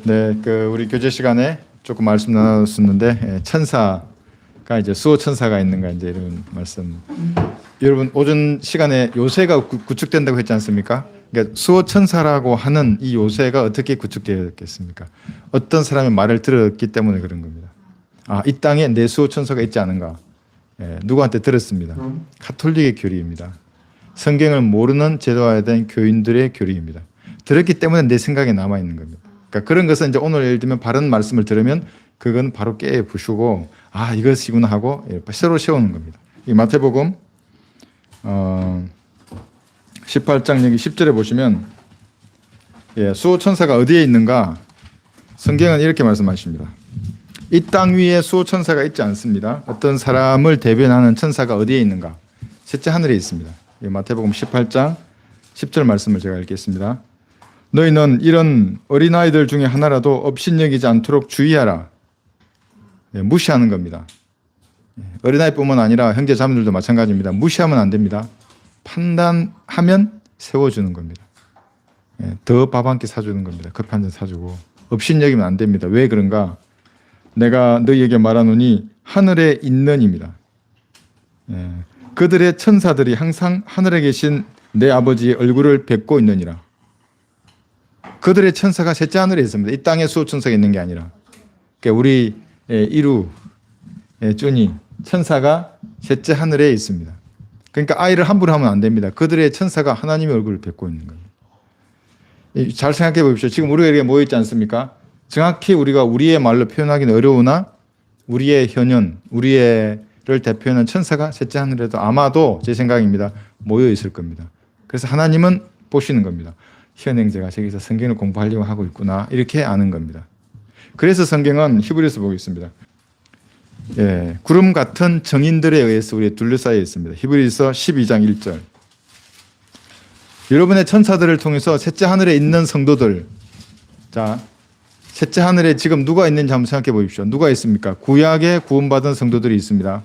네, 우리 교제 시간에 조금 말씀 나눴었는데 천사가 이제 수호 천사가 있는가 이제 이런 말씀. 여러분 오전 시간에 요새가 구축된다고 했지 않습니까? 그러니까 수호 천사라고 하는 이 요새가 어떻게 구축되었겠습니까? 어떤 사람의 말을 들었기 때문에 그런 겁니다. 아, 이 땅에 내 수호 천사가 있지 않은가? 누구한테 들었습니다. 가톨릭의 교리입니다. 성경을 모르는 제도화에 대한 교인들의 교리입니다. 들었기 때문에 내 생각에 남아 있는 겁니다. 그러니까 그런 것은 이제 오늘 예를 들면 바른 말씀을 들으면 그건 바로 깨 부수고 아 이것이구나 하고 새로 세우는 겁니다. 이 마태복음 18장 여기 10절에 보시면 수호 천사가 어디에 있는가? 성경은 이렇게 말씀하십니다. 이 땅 위에 수호 천사가 있지 않습니다. 어떤 사람을 대변하는 천사가 어디에 있는가? 셋째 하늘에 있습니다. 마태복음 18장 10절 말씀을 제가 읽겠습니다. 너희는 이런 어린아이들 중에 하나라도 업신여기지 않도록 주의하라. 무시하는 겁니다. 어린아이뿐만 아니라 형제 자매들도 마찬가지입니다. 무시하면 안 됩니다. 판단하면 세워주는 겁니다. 더 밥 한 끼 사주는 겁니다. 커피 한 잔 사주고. 업신여기면 안 됩니다. 왜 그런가? 내가 너희에게 말하노니 하늘에 있는입니다. 그들의 천사들이 항상 하늘에 계신 내 아버지의 얼굴을 뵙고 있느니라. 그들의 천사가 셋째 하늘에 있습니다. 이 땅에 수호 천사가 있는 게 아니라. 그러니까 우리 이루 쭈니 천사가 셋째 하늘에 있습니다. 그러니까 아이를 함부로 하면 안 됩니다. 그들의 천사가 하나님의 얼굴을 뵙고 있는 거예요. 잘 생각해 보십시오. 지금 우리가 이렇게 모여 있지 않습니까? 정확히 우리가 우리의 말로 표현하기는 어려우나 우리의 현현, 우리를 대표하는 천사가 셋째 하늘에도 아마도 제 생각입니다. 모여 있을 겁니다. 그래서 하나님은 보시는 겁니다. 현행제가 저기서 성경을 공부하려고 하고 있구나 이렇게 아는 겁니다. 그래서 성경은 히브리서 보겠습니다. 구름 같은 정인들에 의해서 우리의 둘러싸여 있습니다. 히브리서 12장 1절. 여러분의 천사들을 통해서 셋째 하늘에 있는 성도들, 자 셋째 하늘에 지금 누가 있는지 한번 생각해 보십시오. 누가 있습니까? 구약에 구원받은 성도들이 있습니다.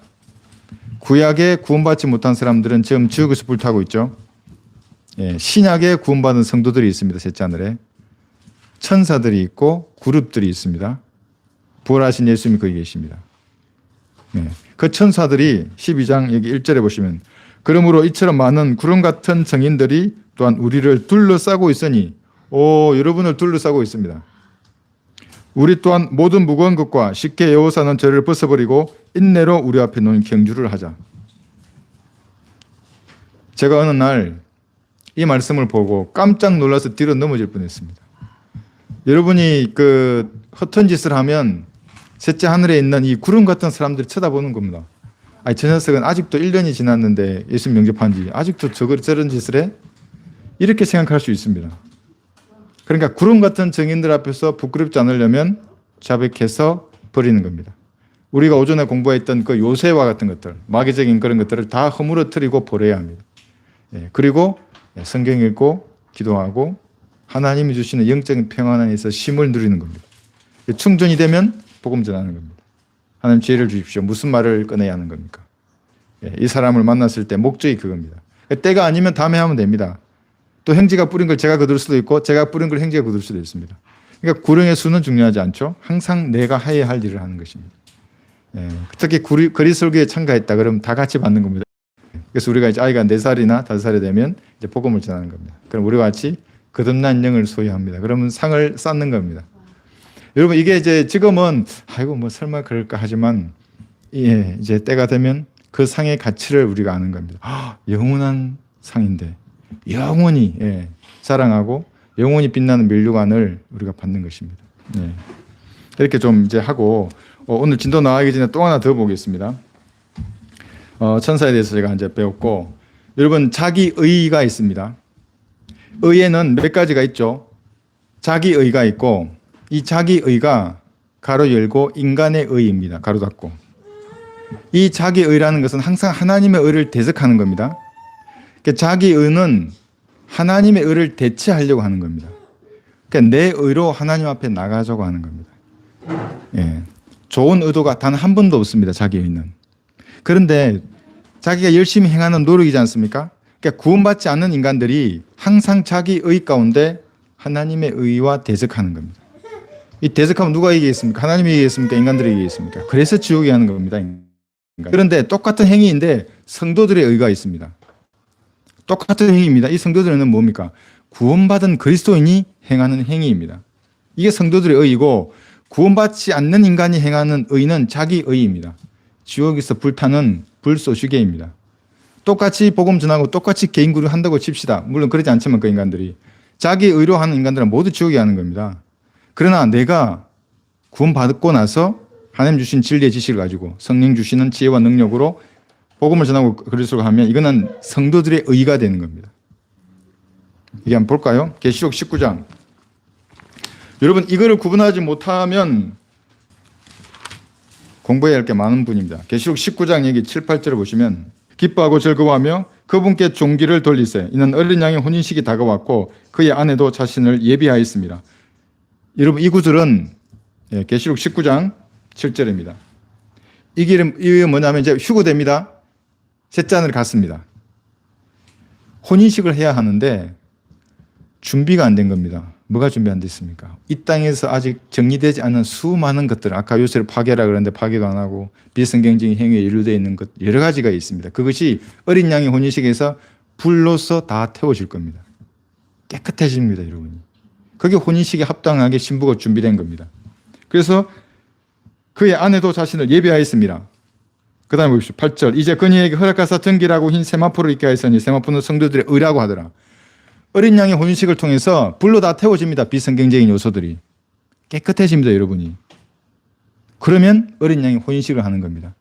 구약에 구원받지 못한 사람들은 지금 지옥에서 불타고 있죠. 신약에 구원받은 성도들이 있습니다. 셋째 하늘에. 천사들이 있고 그룹들이 있습니다. 부활하신 예수님이 거기 계십니다. 그 천사들이 12장 여기 1절에 보시면 그러므로 이처럼 많은 구름 같은 정인들이 또한 우리를 둘러싸고 있으니 여러분을 둘러싸고 있습니다. 우리 또한 모든 무거운 것과 쉽게 에워싸는 죄를 벗어버리고 인내로 우리 앞에 놓인 경주를 하자. 제가 어느 날 이 말씀을 보고 깜짝 놀라서 뒤로 넘어질 뻔했습니다. 여러분이 허튼 짓을 하면 셋째 하늘에 있는 이 구름 같은 사람들이 쳐다보는 겁니다. 아니, 저 녀석은 아직도 1년이 지났는데 예수님 영접한 지 아직도 저런 짓을 해? 이렇게 생각할 수 있습니다. 그러니까 구름 같은 정인들 앞에서 부끄럽지 않으려면 자백해서 버리는 겁니다. 우리가 오전에 공부했던 그 요새와 같은 것들, 마귀적인 그런 것들을 다 허물어뜨리고 버려야 합니다. 그리고 성경 읽고 기도하고 하나님이 주시는 영적인 평안 안에서 쉼을 누리는 겁니다. 충전이 되면 복음 전하는 겁니다. 하나님 지혜를 주십시오. 무슨 말을 꺼내야 하는 겁니까? 이 사람을 만났을 때 목적이 그겁니다. 때가 아니면 다음에 하면 됩니다. 또 형제가 뿌린 걸 제가 거둘 수도 있고 제가 뿌린 걸 형제가 거둘 수도 있습니다. 그러니까 구령의 수는 중요하지 않죠. 항상 내가 해야 할 일을 하는 것입니다. 특히 거리 설교에 참가했다 그러면 다 같이 받는 겁니다. 그래서 우리가 이제 아이가 4살이나 5살이 되면 이제 복음을 전하는 겁니다. 그럼 우리와 같이 거듭난 영을 소유합니다. 그러면 상을 쌓는 겁니다. 여러분 이게 이제 지금은 아이고 뭐 설마 그럴까 하지만 이제 때가 되면 그 상의 가치를 우리가 아는 겁니다. 영원한 상인데 영원히 사랑하고 영원히 빛나는 면류관을 우리가 받는 것입니다. 이렇게 좀 이제 하고 오늘 진도 나가기 전에 또 하나 더 보겠습니다. 천사에 대해서 제가 이제 배웠고 여러분 자기의가 있습니다. 의에는 몇 가지가 있죠. 자기의가 있고 이 자기의가 가로 열고 인간의 의입니다. 가로 닫고. 이 자기의라는 것은 항상 하나님의 의를 대적하는 겁니다. 그러니까 자기의는 하나님의 의를 대체하려고 하는 겁니다. 그러니까 내 의로 하나님 앞에 나가자고 하는 겁니다. 좋은 의도가 단 한 번도 없습니다. 자기의는. 그런데 자기가 열심히 행하는 노력이지 않습니까? 그러니까 구원받지 않는 인간들이 항상 자기 의 가운데 하나님의 의와 대적하는 겁니다. 이 대적하면 누가 이기겠습니까? 하나님이 이기겠습니까? 인간들이 이기겠습니까? 그래서 지옥이 하는 겁니다. 그런데 똑같은 행위인데 성도들의 의가 있습니다. 똑같은 행위입니다. 이 성도들은 뭡니까? 구원받은 그리스도인이 행하는 행위입니다. 이게 성도들의 의이고 구원받지 않는 인간이 행하는 의는 자기 의입니다. 지옥에서 불타는 불쏘시개입니다. 똑같이 복음 전하고 똑같이 개인 구류 한다고 칩시다. 물론 그러지 않지만 그 인간들이 자기 의로 하는 인간들은 모두 지옥에 가는 겁니다. 그러나 내가 구원받고 나서 하나님 주신 진리의 지식을 가지고 성령 주시는 지혜와 능력으로 복음을 전하고 그리스도를 하면 이거는 성도들의 의가 되는 겁니다. 이게 한번 볼까요? 계시록 19장. 여러분 이거를 구분하지 못하면 공부해야 할 게 많은 분입니다. 계시록 19장 얘기 7, 8절을 보시면 기뻐하고 즐거워하며 그분께 종기를 돌리세. 이는 어린 양의 혼인식이 다가왔고 그의 아내도 자신을 예비하였습니다. 여러분 이 구절은 계시록 19장 7절입니다. 이게 뭐냐면 이제 휴거됩니다. 셋째 하늘에 갔습니다. 혼인식을 해야 하는데 준비가 안 된 겁니다. 뭐가 준비 안 됐습니까? 이 땅에서 아직 정리되지 않은 수많은 것들, 아까 요새를 파괴라 그러는데 파괴도 안 하고 비성경적인 행위에 연루되어 있는 것 여러 가지가 있습니다. 그것이 어린 양의 혼인식에서 불로서 다 태워질 겁니다. 깨끗해집니다, 여러분이. 그게 혼인식에 합당하게 신부가 준비된 겁니다. 그래서 그의 아내도 자신을 예비하였습니다. 그 다음에 보십시오. 8절. 이제 그녀에게 허락하사 정결하고 흰 세마포를 입게 하였으니 세마포는 성도들의 의라고 하더라. 어린 양의 혼인식을 통해서 불로 다 태워집니다. 비성경적인 요소들이. 깨끗해집니다, 여러분이. 그러면 어린 양의 혼인식을 하는 겁니다.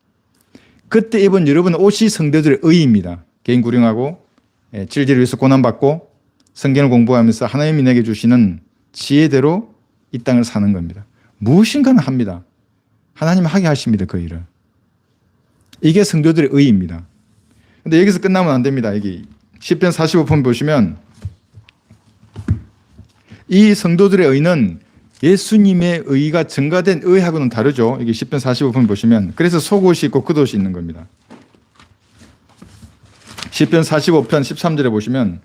그때 입은 여러분 옷이 성도들의 의입니다. 개인 구령하고 질질을 위해서 고난받고 성경을 공부하면서 하나님이 내게 주시는 지혜대로 이 땅을 사는 겁니다. 무엇인가는 합니다. 하나님 하게 하십니다, 그 일을. 이게 성도들의 의입니다. 근데 여기서 끝나면 안 됩니다. 여기 시편 45편 보시면 이 성도들의 의는 예수님의 의가 증가된 의하고는 다르죠. 여기 시편 45편 보시면 그래서 속옷이 있고 겉옷이 있는 겁니다. 시편 45편 13절에 보시면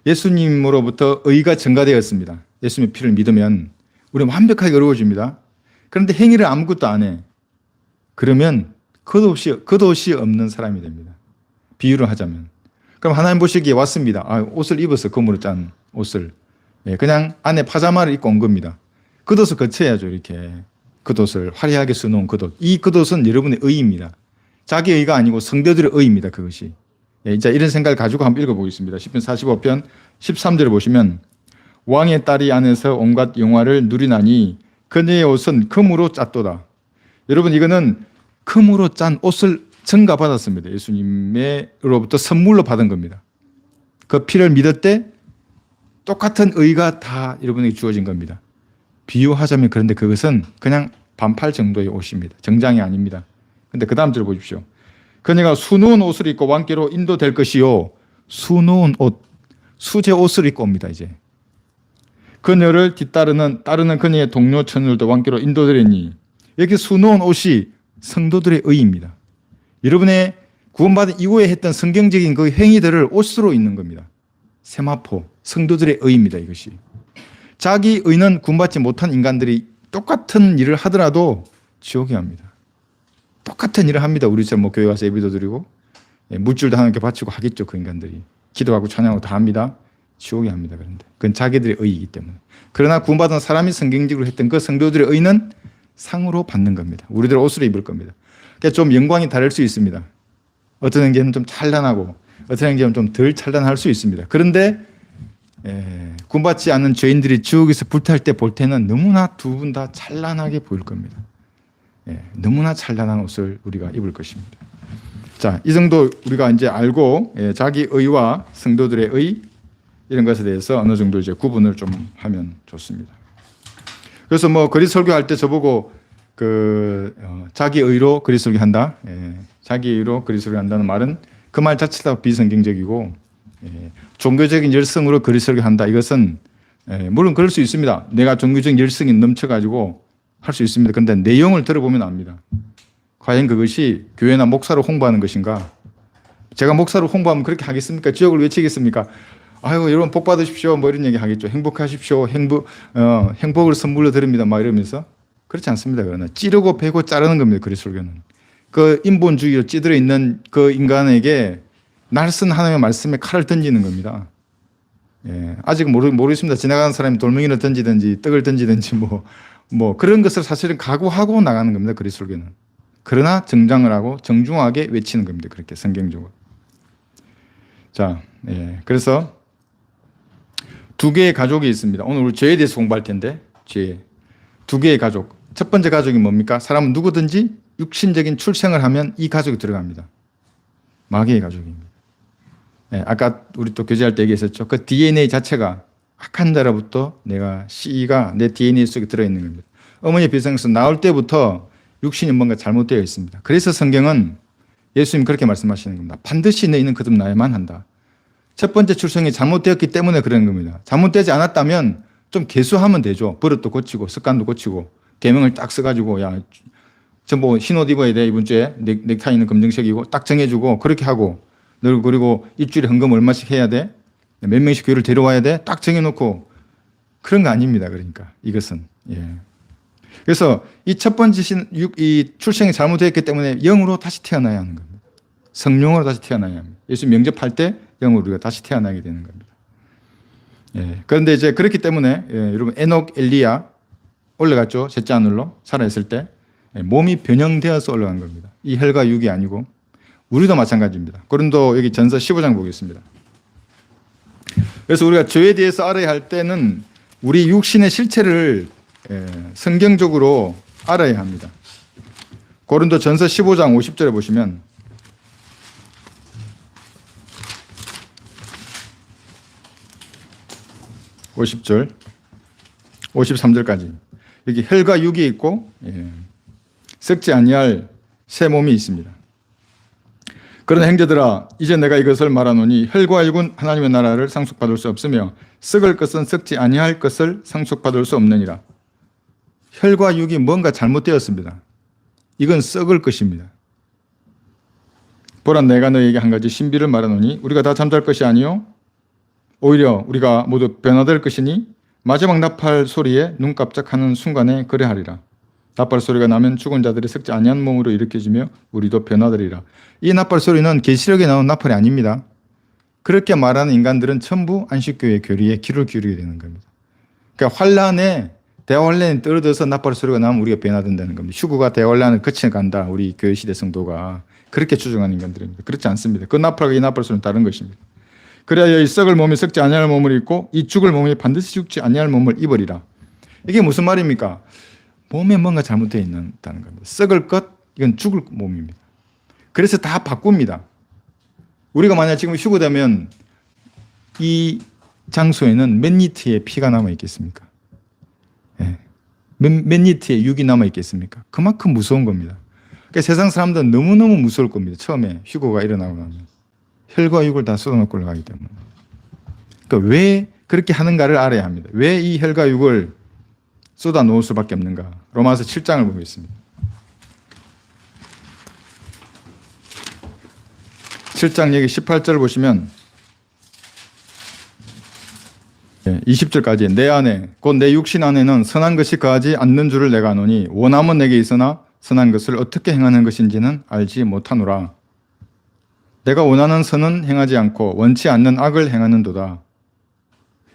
예수님으로부터 의가 증가되었습니다. 예수님의 피를 믿으면 우리는 완벽하게 어려워집니다. 그런데 행위를 아무것도 안 해. 그러면 겉옷이 없는 사람이 됩니다. 비유를 하자면. 그럼 하나님 보시기에 왔습니다. 옷을 입어서 금으로 짠 옷을. 그냥 안에 파자마를 입고 온 겁니다. 겉옷을 거쳐야죠, 이렇게. 겉옷을 화려하게 써놓은 겉옷. 이 겉옷은 여러분의 의입니다. 자기 의가 아니고 성도들의 의입니다, 그것이. 자, 이런 생각을 가지고 한번 읽어보겠습니다. 시편 45편 13절을 보시면 왕의 딸이 안에서 온갖 영화를 누리나니 그녀의 옷은 금으로 짰도다. 여러분 이거는 금으로 짠 옷을 증가받았습니다. 예수님으로부터 선물로 받은 겁니다. 그 피를 믿을 때 똑같은 의가 다 여러분에게 주어진 겁니다. 비유하자면 그런데 그것은 그냥 반팔 정도의 옷입니다. 정장이 아닙니다. 근데 그 다음 절 보십시오. 그녀가 수놓은 옷을 입고 왕께로 인도될 것이요. 수놓은 옷, 수제 옷을 입고 옵니다. 이제 그녀를 따르는 그녀의 동료 처녀들도 왕께로 인도되리니 이렇게 수놓은 옷이 성도들의 의입니다. 여러분의 구원받은 이후에 했던 성경적인 그 행위들을 옷으로 입는 겁니다. 세마포, 성도들의 의입니다. 이것이. 자기 의는 구원받지 못한 인간들이 똑같은 일을 하더라도 지옥에 갑니다. 똑같은 일을 합니다. 우리처럼 뭐 교회 가서 예배도 드리고 물질도 하나님께 바치고 하겠죠. 그 인간들이. 기도하고 찬양하고 다 합니다. 지옥에 합니다. 그런데 그건 자기들의 의이기 때문에. 그러나 구원받은 사람이 성경적으로 했던 그 성도들의 의는 상으로 받는 겁니다. 우리들 옷으로 입을 겁니다. 그러니까 좀 영광이 다를 수 있습니다. 어떤 행제는 좀 찬란하고 어떤 행제는 좀 덜 찬란할 수 있습니다. 그런데 구원받지 않은 죄인들이 지옥에서 불탈 때 볼 때는 너무나 두 분 다 찬란하게 보일 겁니다. 너무나 찬란한 옷을 우리가 입을 것입니다. 자, 이 정도 우리가 이제 알고 자기 의와 성도들의 의 이런 것에 대해서 어느 정도 이제 구분을 좀 하면 좋습니다. 그래서 뭐 그리스 설교할 때 저보고 자기 의로 그리스 설교한다. 자기 의로 그리스 설교한다는 말은 그 말 자체가 비성경적이고 종교적인 열성으로 그리스 설교한다. 이것은 물론 그럴 수 있습니다. 내가 종교적인 열성이 넘쳐가지고 할 수 있습니다. 그런데 내용을 들어보면 압니다. 과연 그것이 교회나 목사로 홍보하는 것인가? 제가 목사로 홍보하면 그렇게 하겠습니까? 지역을 외치겠습니까? 아이고 여러분 복 받으십시오 뭐 이런 얘기 하겠죠. 행복하십시오. 행복을 선물로 드립니다. 막 이러면서 그렇지 않습니다. 그러나 찌르고 베고 자르는 겁니다. 그리스도교는 그 인본주의로 찌들어 있는 그 인간에게 날선 하나님의 말씀에 칼을 던지는 겁니다. 예, 아직 모르겠습니다. 지나가는 사람이 돌멩이를 던지든지 떡을 던지든지 뭐 그런 것을 사실은 각오하고 나가는 겁니다. 그리스도교는. 그러나 정장을 하고 정중하게 외치는 겁니다. 그렇게 성경적으로. 자, 예, 그래서 두 개의 가족이 있습니다. 오늘 우리 죄에 대해서 공부할 텐데, 죄. 두 개의 가족. 첫 번째 가족이 뭡니까? 사람은 누구든지 육신적인 출생을 하면 이 가족이 들어갑니다. 마귀의 가족입니다. 예, 아까 우리 또 교제할 때 얘기했었죠. 그 DNA 자체가 악한 자로부터 씨가 내 DNA 속에 들어있는 겁니다. 어머니 비상에서 나올 때부터 육신이 뭔가 잘못되어 있습니다. 그래서 성경은 예수님 그렇게 말씀하시는 겁니다. 반드시 너희는 거듭나야만 한다. 첫 번째 출생이 잘못되었기 때문에 그런 겁니다. 잘못되지 않았다면 좀 개수하면 되죠. 버릇도 고치고 습관도 고치고 계명을 딱 써가지고 야 전부 흰옷 입어야 돼 이번 주에 넥타이는 검정색이고 딱 정해주고 그렇게 하고 늘 그리고 일주일에 헌금 얼마씩 해야 돼? 몇 명씩 교회를 데려와야 돼? 딱 정해놓고 그런 거 아닙니다. 그러니까 이것은 예. 그래서 이 첫 번째 이 출생이 잘못되었기 때문에 영으로 다시 태어나야 하는 겁니다. 성령으로 다시 태어나야 합니다. 예수 영접할 때 영으로 우리가 다시 태어나게 되는 겁니다. 예. 그런데 이제 그렇기 때문에 예, 여러분 에녹 엘리야 올라갔죠. 셋째 하늘로 살아있을 때 예, 몸이 변형되어서 올라간 겁니다. 이 혈과 육이 아니고 우리도 마찬가지입니다. 고린도 여기 전서 15장 보겠습니다. 그래서 우리가 죄에 대해서 알아야 할 때는 우리 육신의 실체를 성경적으로 알아야 합니다. 고린도 전서 15장 50절에 보시면 (50절) 53절까지 여기 혈과 육이 있고 썩지 아니할 새 몸이 있습니다. 그러나 형제들아 이제 내가 이것을 말하노니 혈과 육은 하나님의 나라를 상속받을 수 없으며 썩을 것은 썩지 아니할 것을 상속받을 수 없느니라. 혈과 육이 뭔가 잘못되었습니다. 이건 썩을 것입니다. 보라 내가 너에게 한 가지 신비를 말하노니 우리가 다 잠잘 것이 아니요 오히려 우리가 모두 변화될 것이니 마지막 나팔 소리에 눈 깜짝하는 순간에 그래하리라. 나팔 소리가 나면 죽은 자들이 썩지 아니한 몸으로 일으켜지며 우리도 변화되리라. 이 나팔 소리는 계시록에 나온 나팔이 아닙니다. 그렇게 말하는 인간들은 전부 안식교의 교리에 귀를 기울이게 되는 겁니다. 그러니까 대환란에 떨어져서 나팔 소리가 나면 우리가 변화된다는 겁니다. 휴거가 대환란을 거쳐간다. 우리 교회 시대 성도가 그렇게 추정하는 인간들입니다. 그렇지 않습니다. 그 나팔과 이 나팔 소리는 다른 것입니다. 그래야 이 썩을 몸이 썩지 아니할 몸을 입고 이 죽을 몸이 반드시 죽지 아니할 몸을 입으리라. 이게 무슨 말입니까? 몸에 뭔가 잘못되어 있다는 겁니다. 썩을 것, 이건 죽을 몸입니다. 그래서 다 바꿉니다. 우리가 만약 지금 휴거되면 이 장소에는 몇 리터의 피가 남아 있겠습니까? 예. 몇 리터의 육이 남아 있겠습니까? 그만큼 무서운 겁니다. 그러니까 세상 사람들은 너무너무 무서울 겁니다. 처음에 휴거가 일어나고 나면. 혈과 육을 다 쏟아놓고 올라가기 때문에. 그러니까 왜 그렇게 하는가를 알아야 합니다. 왜 이 혈과 육을 쏟아 놓을 수밖에 없는가? 로마서 7장을 보겠습니다. 7장 여기 18절을 보시면 20절까지 내 안에 곧 내 육신 안에는 선한 것이 거하지 않는 줄을 내가 아노니 원함은 내게 있으나 선한 것을 어떻게 행하는 것인지는 알지 못하노라. 내가 원하는 선은 행하지 않고 원치 않는 악을 행하는도다.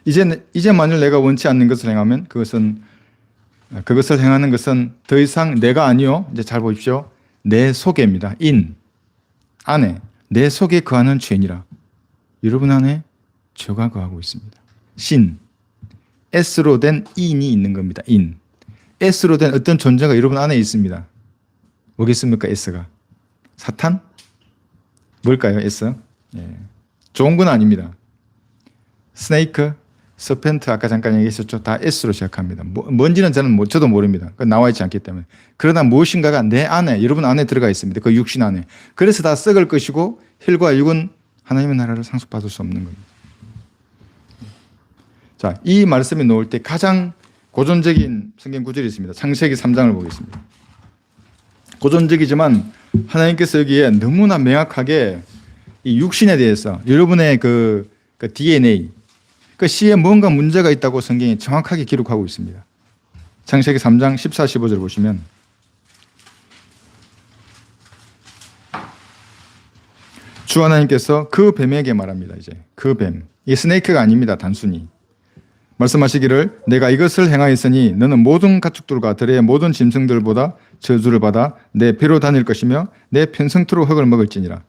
이제 만일 내가 원치 않는 것을 행하면 그것을 행하는 것은 더 이상 내가 아니요. 이제 잘 보십시오. 내 속에입니다. 안에 내 속에 거하는 죄니라. 여러분 안에 죄가 거하고 있습니다. S로 된 인이 있는 겁니다. S로 된 어떤 존재가 여러분 안에 있습니다. 뭐겠습니까? S가 사탄? 뭘까요? S? 예. 좋은 건 아닙니다. 스네이크, 서펜트 아까 잠깐 얘기했었죠. 다 S로 시작합니다. 뭔지는 저도 모릅니다. 나와 있지 않기 때문에. 그러나 무엇인가가 내 안에, 여러분 안에 들어가 있습니다. 그 육신 안에. 그래서 다 썩을 것이고 혈과 육은 하나님의 나라를 상속받을 수 없는 겁니다. 자, 이 말씀이 나올 때 가장 고전적인 성경 구절이 있습니다. 창세기 3장을 보겠습니다. 고전적이지만 하나님께서 여기에 너무나 명확하게 이 육신에 대해서 여러분의 그 그 DNA, 그 씨에 뭔가 문제가 있다고 성경이 정확하게 기록하고 있습니다. 창세기 3장 14, 15절 보시면 주 하나님께서 그 뱀에게 말합니다. 이제 그 뱀, 이 스네이크가 아닙니다. 단순히 말씀하시기를 내가 이것을 행하였으니 너는 모든 가축들과 들의 모든 짐승들보다 저주를 받아 내 배로 다닐 것이며 내 편성토록 흙을 먹을지니라.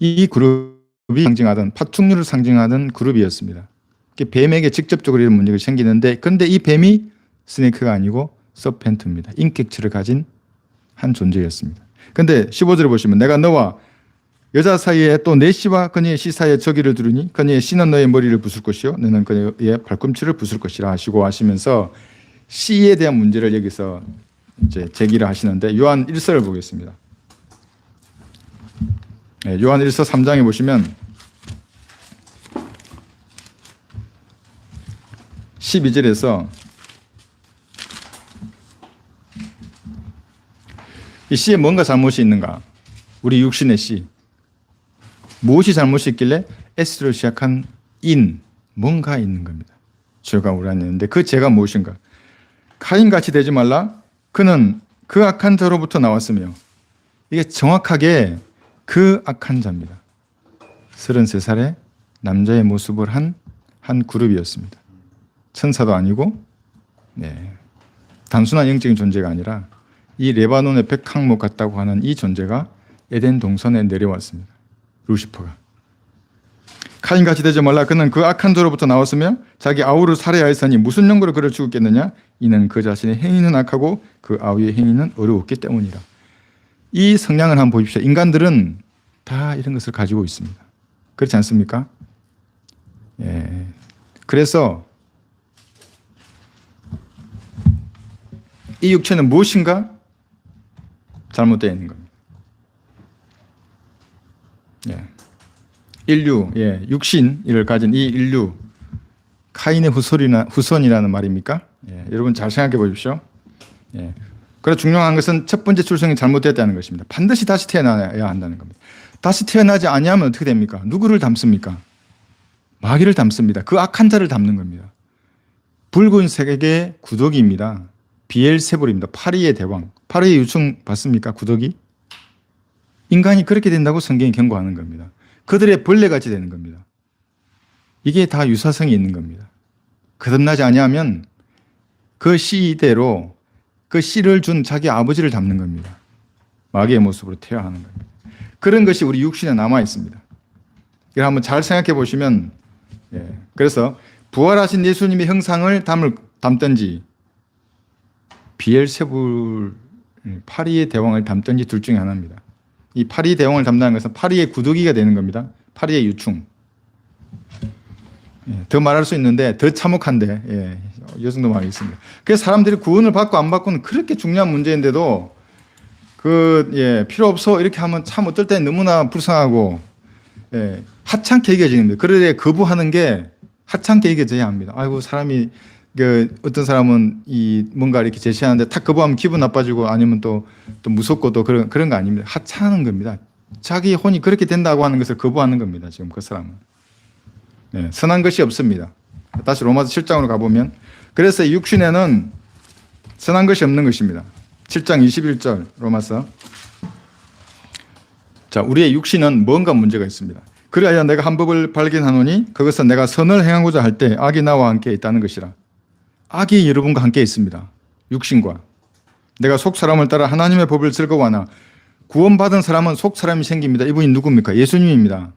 이 그룹이 상징하던 파충류를 상징하던 그룹이었습니다. 뱀에게 직접적으로 이런 문제가 생기는데 근데 이 뱀이 스네이크가 아니고 서펜트입니다. 인격체를 가진 한 존재였습니다. 근데 15절을 보시면 내가 너와 여자 사이에 또 내 씨와 그녀의 씨 사이에 저기를 두르니 그녀의 씨는 너의 머리를 부술 것이요 너는 그녀의 발꿈치를 부술 것이라 하시고 하시면서 씨에 대한 문제를 여기서 이제 제기를 하시는데 요한 1서를 보겠습니다. 네, 요한 1서 3장에 보시면 12절에서 이 씨에 뭔가 잘못이 있는가? 우리 육신의 씨. 무엇이 잘못이 있길래 S로 시작한 뭔가 있는 겁니다. 죄가 우리 안에 있는데 그 죄가 무엇인가? 카인같이 되지 말라. 그는 그 악한 자로부터 나왔으며 이게 정확하게 그 악한 자입니다. 33살의 남자의 모습을 한 그룹이었습니다. 천사도 아니고 단순한 영적인 존재가 아니라 이 레바논의 백항목 같다고 하는 이 존재가 에덴 동산에 내려왔습니다. 루시퍼가. 카인같이 되지 말라. 그는 그 악한 자로부터 나왔으며 자기 아우를 살해하였으니 무슨 용거로 그를 죽였겠느냐? 이는 그 자신의 행위는 악하고 그 아우의 행위는 어려웠기 때문이라. 이 성향을 한번 보십시오. 인간들은 다 이런 것을 가지고 있습니다. 그렇지 않습니까? 예. 그래서 이 육체는 무엇인가 잘못되어 있는 겁니다. 예. 인류, 육신을 가진 이 인류, 카인의 후손이라는 말입니까? 여러분 잘 생각해 보십시오. 그래서 중요한 것은 첫 번째 출생이 잘못되었다는 것입니다. 반드시 다시 태어나야 한다는 겁니다. 다시 태어나지 아니하면 어떻게 됩니까? 누구를 닮습니까? 마귀를 닮습니다. 그 악한 자를 닮는 겁니다. 붉은 색의 구더기입니다. 비엘세불입니다. 파리의 대왕. 파리의 유충 봤습니까? 구더기? 인간이 그렇게 된다고 성경이 경고하는 겁니다. 그들의 벌레같이 되는 겁니다. 이게 다 유사성이 있는 겁니다. 거듭나지 아니하면 그 씨대로 그 씨를 준 자기 아버지를 닮는 겁니다. 마귀의 모습으로 태어나는 겁니다. 그런 것이 우리 육신에 남아 있습니다. 이걸 한번 잘 생각해 보시면 그래서 부활하신 예수님의 형상을 담든지 비엘세불 파리의 대왕을 담든지 둘 중에 하나입니다. 이 파리 대왕을 담당하는 것은 파리의 구더기가 되는 겁니다. 파리의 유충. 더 말할 수 있는데 더 참혹한데 이 정도 말하겠습니다. 그래서 사람들이 구원을 받고 안 받고는 그렇게 중요한 문제인데도 필요 없어 이렇게 하면 참 어떨 때 너무나 불쌍하고 하찮게 여겨집니다. 그런데 거부하는 게 하찮게 여겨져야 합니다. 아이고 사람이 어떤 사람은 뭔가 이렇게 제시하는데 탁 거부하면 기분 나빠지고 아니면 또 무섭고 또 그런 거 아닙니다. 하찮은 겁니다. 자기 혼이 그렇게 된다고 하는 것을 거부하는 겁니다. 지금 그 사람은. 선한 것이 없습니다. 다시 로마서 7장으로 가보면 그래서 육신에는 선한 것이 없는 것입니다. 7장 21절 로마서. 자, 우리의 육신은 뭔가 문제가 있습니다. 그리하여 내가 한 법을 발견하노니 그것은 내가 선을 행하고자 할 때 악이 나와 함께 있다는 것이라. 악이 여러분과 함께 있습니다. 육신과. 내가 속 사람을 따라 하나님의 법을 즐거워하나 구원받은 사람은 속 사람이 생깁니다. 이분이 누굽니까? 예수님입니다.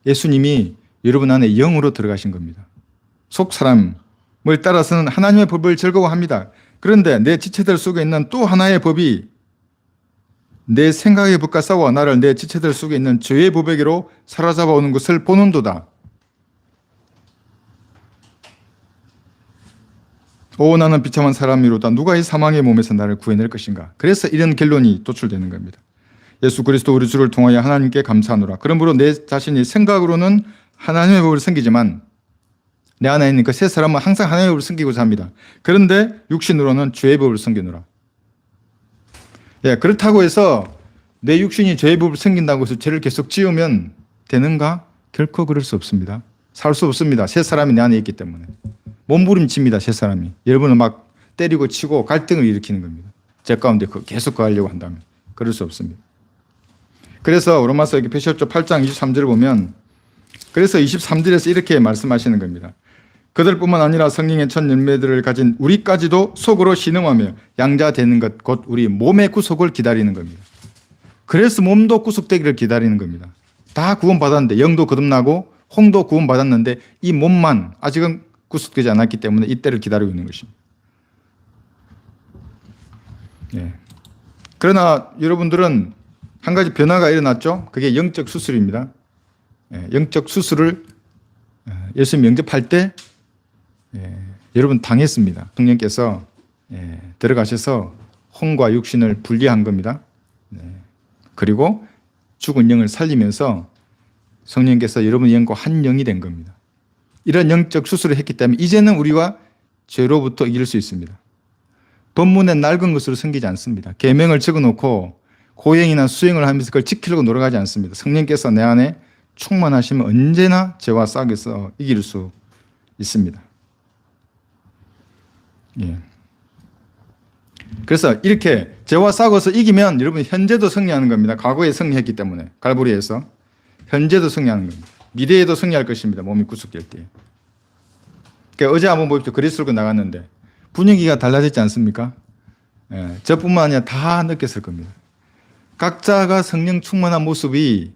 예수님이 여러분 안에 영으로 들어가신 겁니다. 속 사람을 따라서는 하나님의 법을 즐거워합니다. 그런데 내 지체들 속에 있는 또 하나의 법이 내 생각의 법과 싸워 나를 내 지체들 속에 있는 죄의 법에게로 사로잡아 오는 것을 보는도다. 오 나는 비참한 사람이로다. 누가 이 사망의 몸에서 나를 구해낼 것인가. 그래서 이런 결론이 도출되는 겁니다. 예수 그리스도 우리 주를 통하여 하나님께 감사하노라. 그러므로 내 자신이 생각으로는 하나님의 법을 섬기지만 내 안에 있는 그 새 사람은 항상 하나님의 법을 섬기고자 합니다. 그런데 육신으로는 죄의 법을 섬기노라. 그렇다고 해서 내 육신이 죄의 법을 섬긴다고 해서 죄를 계속 지으면 되는가? 결코 그럴 수 없습니다. 살 수 없습니다. 새 사람이 내 안에 있기 때문에. 몸부림칩니다. 새 사람이. 여러분을 막 때리고 치고 갈등을 일으키는 겁니다. 제 가운데 계속 거하려고 한다면. 그럴 수 없습니다. 그래서 로마서 이렇게 표시했죠. 8장 23절을 보면 그래서 23절에서 이렇게 말씀하시는 겁니다. 그들뿐만 아니라 성령의 첫 열매들을 가진 우리까지도 속으로 신음하며 양자되는 것 곧 우리 몸의 구속을 기다리는 겁니다. 그래서 몸도 구속되기를 기다리는 겁니다. 다 구원받았는데 영도 거듭나고 홍도 구원받았는데 이 몸만 아직은 구속되지 않았기 때문에 이때를 기다리고 있는 것입니다. 예. 그러나 여러분들은 한 가지 변화가 일어났죠. 그게 영적 수술입니다. 예. 영적 수술을 예수님 영접할 때 여러분 당했습니다. 성령께서 들어가셔서 혼과 육신을 분리한 겁니다. 그리고 죽은 영을 살리면서 성령께서 여러분의 영과 한 영이 된 겁니다. 이런 영적 수술을 했기 때문에 이제는 우리가 죄로부터 이길 수 있습니다. 법문에 낡은 것으로 섬기지 않습니다. 계명을 적어놓고 고행이나 수행을 하면서 그걸 지키려고 노력하지 않습니다. 성령께서 내 안에 충만하시면 언제나 죄와 싸워서 이길 수 있습니다. 예. 그래서 이렇게 죄와 싸워서 이기면 여러분 현재도 승리하는 겁니다. 과거에 승리했기 때문에 갈보리에서 현재도 승리하는 겁니다. 미래에도 승리할 것입니다. 몸이 구속될 때. 그러니까 어제 한번 보십시오. 그리스도로 나갔는데 분위기가 달라졌지 않습니까? 예. 저뿐만 아니라 다 느꼈을 겁니다. 각자가 성령 충만한 모습이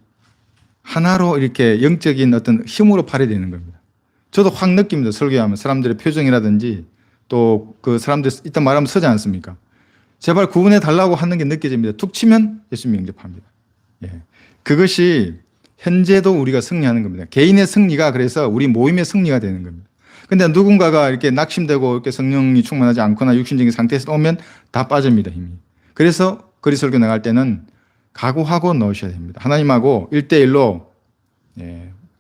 하나로 이렇게 영적인 어떤 힘으로 발휘되는 겁니다. 저도 확 느낍니다. 설교하면 사람들의 표정이라든지 또 그 사람들 일단 말하면 서지 않습니까? 제발 구원해 달라고 하는 게 느껴집니다. 툭 치면 예수님 영접합니다. 예. 그것이 현재도 우리가 승리하는 겁니다. 개인의 승리가 그래서 우리 모임의 승리가 되는 겁니다. 근데 누군가가 이렇게 낙심되고 이렇게 성령이 충만하지 않거나 육신적인 상태에서 오면 다 빠집니다, 힘이. 그래서 거리 설교 나갈 때는 각오하고 넣으셔야 됩니다. 하나님하고 1대1로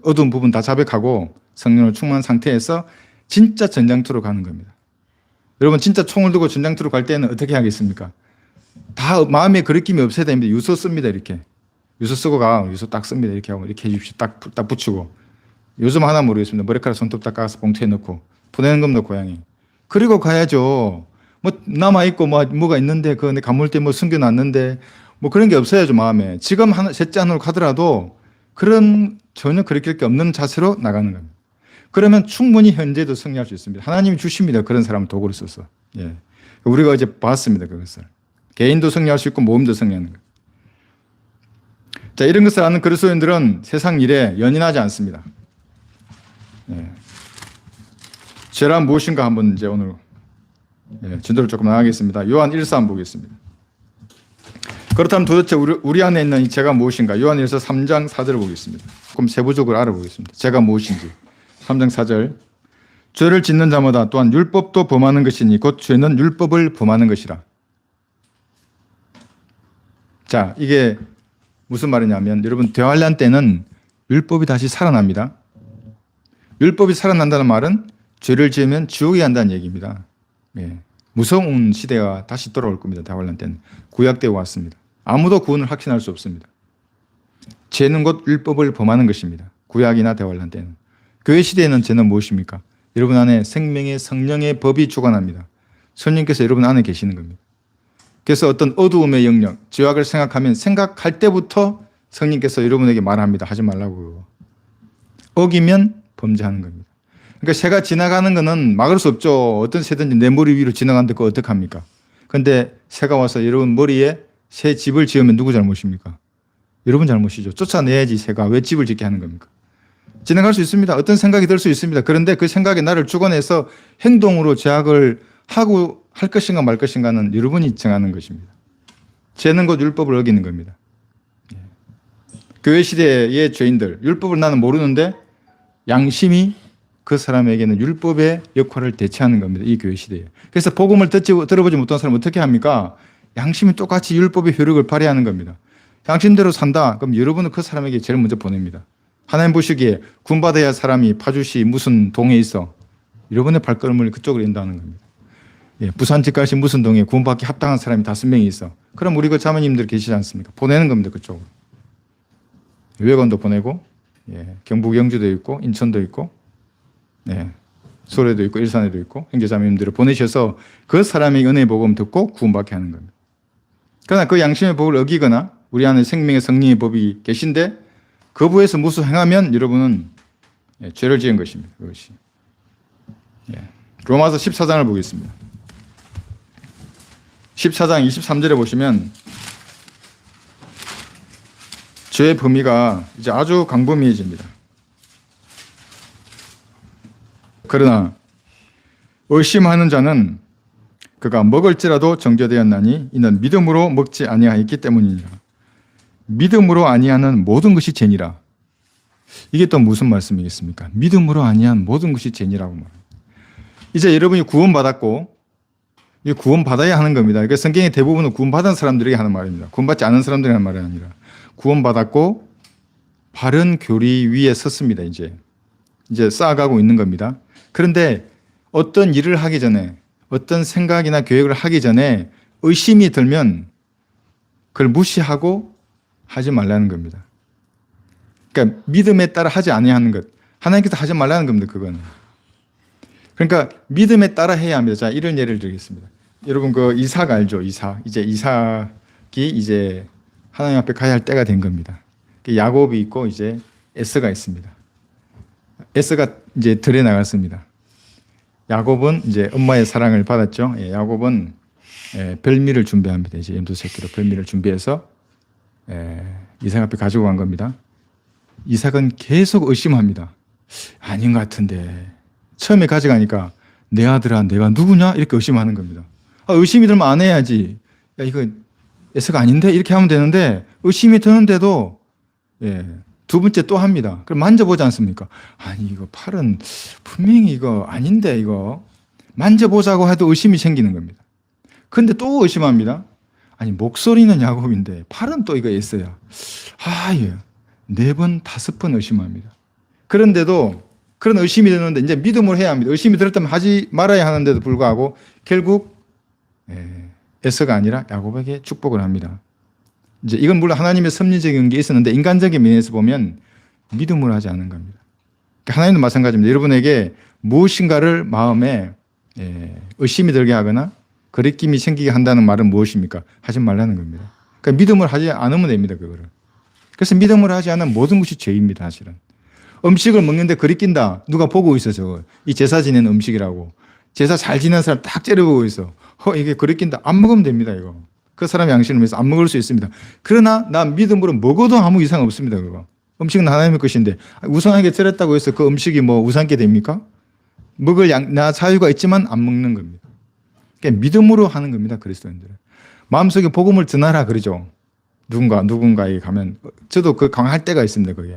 어두운 부분 다 자백하고 성령을 충만한 상태에서 진짜 전장투로 가는 겁니다. 여러분 진짜 총을 들고 전장투로 갈 때는 어떻게 하겠습니까? 다 마음에 그리낌이 없어야 됩니다. 유서 씁니다. 이렇게. 유서 쓰고 유서 딱 씁니다. 이렇게 하고 이렇게 해주십시오. 딱 붙이고. 요즘 하나 모르겠습니다. 머리카락 손톱 딱 까서 봉투에 넣고 보내는 겁니다. 고향에. 그리고 가야죠. 뭐 남아있고 뭐가 있는데 그 가물대 뭐 숨겨놨는데 뭐 그런 게 없어야죠. 마음에. 지금 셋째 안으로 가더라도 그런 전혀 그럴 게 없는 자세로 나가는 겁니다. 그러면 충분히 현재도 승리할 수 있습니다. 하나님이 주십니다. 그런 사람을 도구로 써서. 예. 우리가 어제 봤습니다. 그것을. 개인도 승리할 수 있고 모임도 승리하는 거예요. 자, 이런 것을 아는 그리스도인들은 세상 일에 연연하지 않습니다. 예. 죄란 무엇인가 한번 이제 오늘 진도를 조금 나가겠습니다. 요한 1서 보겠습니다. 그렇다면 도대체 우리 안에 있는 이 죄가 무엇인가? 요한 1서 3장 4절을 보겠습니다. 조금 세부적으로 알아보겠습니다. 죄가 무엇인지. 3장 4절. 죄를 짓는 자마다 또한 율법도 범하는 것이니 곧 죄는 율법을 범하는 것이라. 자, 이게 무슨 말이냐면 여러분 대환란 때는 율법이 다시 살아납니다. 율법이 살아난다는 말은 죄를 지으면 지옥에 간다는 얘기입니다. 예. 무서운 시대가 다시 돌아올 겁니다. 대환란 때는. 구약 때 왔습니다. 아무도 구원을 확신할 수 없습니다. 죄는 곧 율법을 범하는 것입니다. 구약이나 대환란 때는. 교회 시대에는 죄는 무엇입니까? 여러분 안에 생명의 성령의 법이 주관합니다. 성령께서 여러분 안에 계시는 겁니다. 그래서 어떤 어두움의 영역, 죄악을 생각하면 생각할 때부터 성령께서 여러분에게 말합니다. 하지 말라고. 어기면 범죄하는 겁니다. 그러니까 새가 지나가는 것은 막을 수 없죠. 어떤 새든지 내 머리 위로 지나가는데 그거 어떡합니까? 그런데 새가 와서 여러분 머리에 새 집을 지으면 누구 잘못입니까? 여러분 잘못이죠. 쫓아내야지 새가 왜 집을 짓게 하는 겁니까? 지나갈 수 있습니다. 어떤 생각이 들 수 있습니다. 그런데 그 생각에 나를 주관해서 행동으로 제약을 하고 할 것인가 말 것인가는 여러분이 정하는 것입니다. 죄는 곧 율법을 어기는 겁니다. 교회 시대의 죄인들, 율법을 나는 모르는데 양심이 그 사람에게는 율법의 역할을 대체하는 겁니다. 이 교회 시대에. 그래서 복음을 들어보지 못한 사람은 어떻게 합니까? 양심이 똑같이 율법의 효력을 발휘하는 겁니다. 양심대로 산다. 그럼 여러분은 그 사람에게 제일 먼저 보냅니다. 하나님 보시기에 군받아야 할 사람이 파주시 무슨 동에 있어. 여러분의 발걸음을 그쪽으로 인도하는 겁니다. 예, 부산 집까지 무슨 동에 구원받기 합당한 사람이 5명이 있어. 그럼 우리 그 자매님들 계시지 않습니까? 보내는 겁니다. 그쪽으로. 외관도 보내고 예, 경북 영주도 있고 인천도 있고 예, 소래도 있고 일산에도 있고 형제자매님들을 보내셔서 그 사람의 은혜의 복음 듣고 구원받게 하는 겁니다. 그러나 그 양심의 법을 어기거나 우리 안에 생명의 성령의 법이 계신데 거부해서 무수 행하면 여러분은 예, 죄를 지은 것입니다. 그것이. 예. 로마서 14장을 보겠습니다. 14장 23절에 보시면 죄의 범위가 이제 아주 광범위해집니다. 그러나 의심하는 자는 그가 먹을지라도 정죄되었나니 이는 믿음으로 먹지 아니하였기 때문이니라. 믿음으로 아니하는 모든 것이 죄니라. 이게 또 무슨 말씀이겠습니까? 믿음으로 아니한 모든 것이 죄니라고 말합니다. 이제 여러분이 구원받았고 구원받아야 하는 겁니다. 그러니까 성경의 대부분은 구원받은 사람들에게 하는 말입니다. 구원받지 않은 사람들에게 하는 말이 아니라 구원받았고 바른 교리 위에 섰습니다. 이제 쌓아가고 있는 겁니다. 그런데 어떤 일을 하기 전에 어떤 생각이나 계획을 하기 전에 의심이 들면 그걸 무시하고 하지 말라는 겁니다. 그러니까 믿음에 따라 하지 아니하는 것. 하나님께서 하지 말라는 겁니다. 그거는. 그러니까 믿음에 따라 해야 합니다. 자, 이런 예를 들겠습니다. 여러분 그 이삭 알죠? 이제 이삭이 이제 하나님 앞에 가야 할 때가 된 겁니다. 야곱이 있고 이제 에서가 있습니다. 에서가 이제 들에 나갔습니다. 야곱은 이제 엄마의 사랑을 받았죠. 예, 야곱은 별미를 준비합니다. 이제 염소새끼로 별미를 준비해서 이삭 앞에 가지고 간 겁니다. 이삭은 계속 의심합니다. 아닌 것 같은데 처음에 가져가니까 내 아들아 내가 누구냐 이렇게 의심하는 겁니다. 의심이 들면 안 해야지. 야 이거 에서가 아닌데 이렇게 하면 되는데 의심이 드는데도 두 번째 또 합니다. 그럼 만져보지 않습니까? 아니 이거 팔은 분명히 이거 아닌데 이거 만져보자고 해도 의심이 생기는 겁니다. 그런데 또 의심합니다. 아니 목소리는 야곱인데 팔은 또 이거 에서야. 예. 4번, 5번 의심합니다. 그런데도 그런 의심이 드는데 이제 믿음으로 해야 합니다. 의심이 들었다면 하지 말아야 하는데도 불구하고 결국 에서가 아니라 야곱에게 축복을 합니다. 이제 이건 물론 하나님의 섭리적인 게 있었는데 인간적인 면에서 보면 믿음으로 하지 않은 겁니다. 그러니까 하나님도 마찬가지입니다. 여러분에게 무엇인가를 마음에 의심이 들게 하거나 거리낌이 생기게 한다는 말은 무엇입니까? 하지 말라는 겁니다. 그러니까 믿음을 하지 않으면 됩니다. 그거를. 그래서 믿음으로 하지 않은 모든 것이 죄입니다. 사실은. 음식을 먹는데 거리낀다. 누가 보고 있어 저거. 이 제사 지내는 음식이라고. 제사 잘 지내는 사람 딱 째려보고 있어. 이게 거리낀다. 안 먹으면 됩니다. 이거. 그 사람의 양심을 위해서 안 먹을 수 있습니다. 그러나 난 믿음으로 먹어도 아무 이상 없습니다. 그거. 음식은 하나님의 것인데 우상에게 드렸다고 해서 그 음식이 뭐 우상께 됩니까? 먹을 나 자유가 있지만 안 먹는 겁니다. 그러니까 믿음으로 하는 겁니다. 그리스도인들은. 마음속에 복음을 전하라 그러죠. 누군가에게 가면 저도 그 강할 때가 있습니다. 그게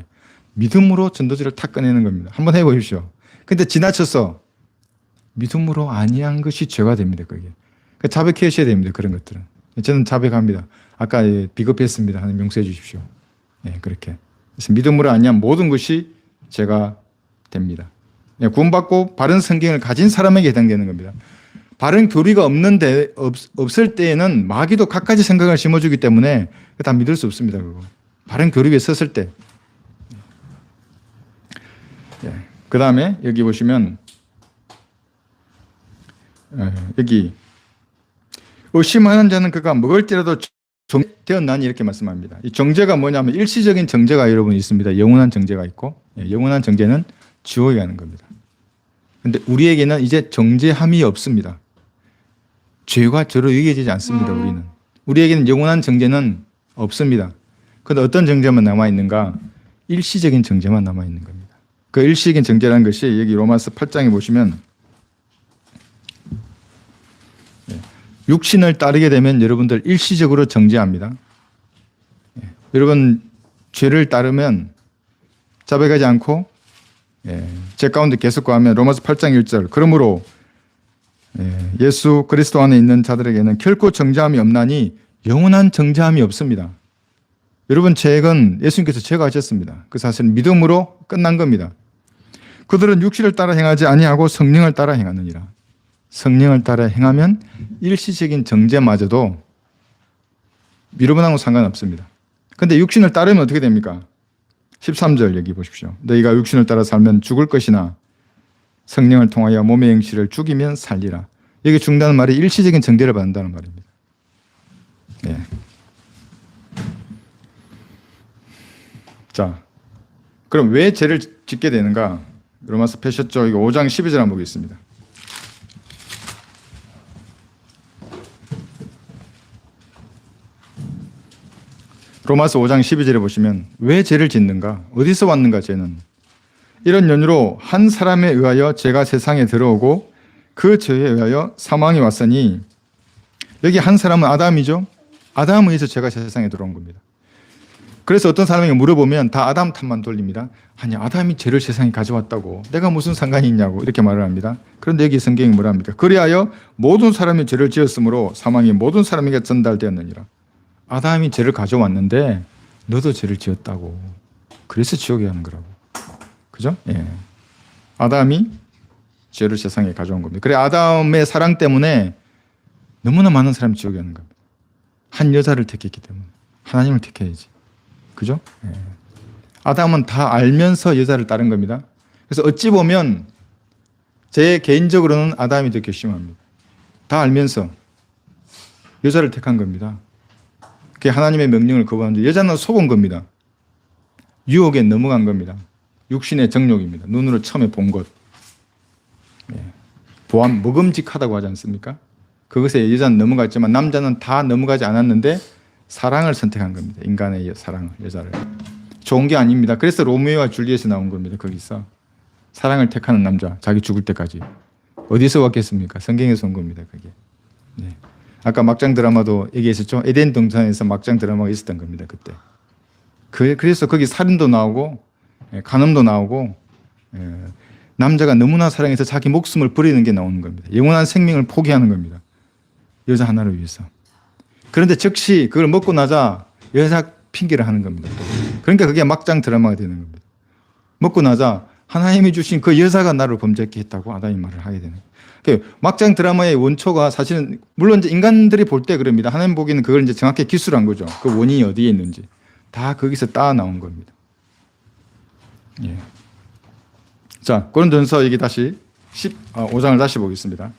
믿음으로 전도지를 탁 꺼내는 겁니다. 한번 해보십시오. 근데 지나쳐서 믿음으로 아니한 것이 죄가 됩니다. 그게 자백해 주셔야 됩니다. 그런 것들은 저는 자백합니다. 아까 비겁했습니다. 하나님 용서해 주십시오. 그렇게 그래서 믿음으로 아니한 모든 것이 죄가 됩니다. 구원받고 바른 성경을 가진 사람에게 해당되는 겁니다. 바른 교리가 없을 때에는 마귀도 갖가지 생각을 심어주기 때문에 다 믿을 수 없습니다. 그거. 바른 교리 위에 섰을 때. 그 다음에 여기 보시면 여기 의심하는 자는 그가 먹을지라도 정죄되었나니 이렇게 말씀합니다. 이 정죄가 뭐냐면 일시적인 정죄가 여러분 있습니다. 영원한 정죄가 있고 영원한 정죄는 지옥에 가는 겁니다. 그런데 우리에게는 이제 정죄함이 없습니다. 죄가 저로 여겨지지 않습니다. 우리에게는 영원한 정죄는 없습니다. 그런데 어떤 정죄만 남아있는가? 일시적인 정죄만 남아있는 겁니다. 그 일시적인 정죄라는 것이 여기 로마서 8장에 보시면 육신을 따르게 되면 여러분들 일시적으로 정죄합니다. 여러분 죄를 따르면 자백하지 않고 죄 가운데 계속 거하면 로마서 8장 1절 그러므로 예수 그리스도 안에 있는 자들에게는 결코 정죄함이 없나니 영원한 정죄함이 없습니다. 여러분 죄악은 예수님께서 제거하셨습니다. 그 사실은 믿음으로 끝난 겁니다. 그들은 육신을 따라 행하지 아니하고 성령을 따라 행하느니라. 성령을 따라 행하면 일시적인 정죄마저도 여러분하고 상관없습니다. 그런데 육신을 따르면 어떻게 됩니까? 13절 여기 보십시오. 너희가 육신을 따라 살면 죽을 것이나 성령을 통하여 몸의 영치를 죽이면 살리라. 여기 죽는다는 말이 일시적인 정죄를 받는다는 말입니다. 네. 자, 그럼 왜 죄를 짓게 되는가? 로마서 펴셨죠? 이거 5장 12절 한번 보겠습니다. 로마서 5장 12절에 보시면 왜 죄를 짓는가? 어디서 왔는가 죄는? 이런 연유로 한 사람에 의하여 죄가 세상에 들어오고 그 죄에 의하여 사망이 왔으니, 여기 한 사람은 아담이죠. 아담에 의해서 죄가 세상에 들어온 겁니다. 그래서 어떤 사람에게 물어보면 다 아담 탓만 돌립니다. 아니, 아담이 죄를 세상에 가져왔다고 내가 무슨 상관이 있냐고 이렇게 말을 합니다. 그런데 여기 성경이 뭐라 합니까? 그리하여 모든 사람이 죄를 지었으므로 사망이 모든 사람에게 전달되었느니라. 아담이 죄를 가져왔는데 너도 죄를 지었다고. 그래서 지옥에 가는 거라고. 그죠? 예. 아담이 죄를 세상에 가져온 겁니다. 그래, 아담의 사랑 때문에 너무나 많은 사람이 지옥에 가는 겁니다. 한 여자를 택했기 때문에. 하나님을 택해야지. 그죠? 예. 아담은 다 알면서 여자를 따른 겁니다. 그래서 어찌 보면 제 개인적으로는 아담이 더 괘씸합니다. 다 알면서 여자를 택한 겁니다. 그게 하나님의 명령을 거부하는데 여자는 속은 겁니다. 유혹에 넘어간 겁니다. 육신의 정욕입니다. 눈으로 처음에 본 것. 예. 보안 먹음직하다고 하지 않습니까? 그것에 여자는 넘어갔지만 남자는 다 넘어가지 않았는데 사랑을 선택한 겁니다. 인간의 사랑을, 여자를. 좋은 게 아닙니다. 그래서 로미오와 줄리엣이 나온 겁니다. 거기서 사랑을 택하는 남자, 자기 죽을 때까지. 어디서 왔겠습니까? 성경에서 온 겁니다. 그게. 네. 아까 막장 드라마도 얘기했었죠. 에덴 동산에서 막장 드라마가 있었던 겁니다. 그때. 그래서 거기 살인도 나오고 간음도 나오고, 남자가 너무나 사랑해서 자기 목숨을 버리는 게 나오는 겁니다. 영원한 생명을 포기하는 겁니다. 여자 하나를 위해서. 그런데 즉시 그걸 먹고 나자 여자 핑계를 하는 겁니다. 그러니까 그게 막장 드라마가 되는 겁니다. 먹고 나자 하나님이 주신 그 여자가 나를 범죄케 했다고 아담이 말을 하게 되는 거예요. 그러니까 막장 드라마의 원초가 사실은 물론 이제 인간들이 볼 때 그럽니다. 하나님 보기에는 그걸 이제 정확히 기술한 거죠. 그 원인이 어디에 있는지 다 거기서 따 나온 겁니다. 예. 자, 고린도전서 얘기 다시 5장을 다시 보겠습니다.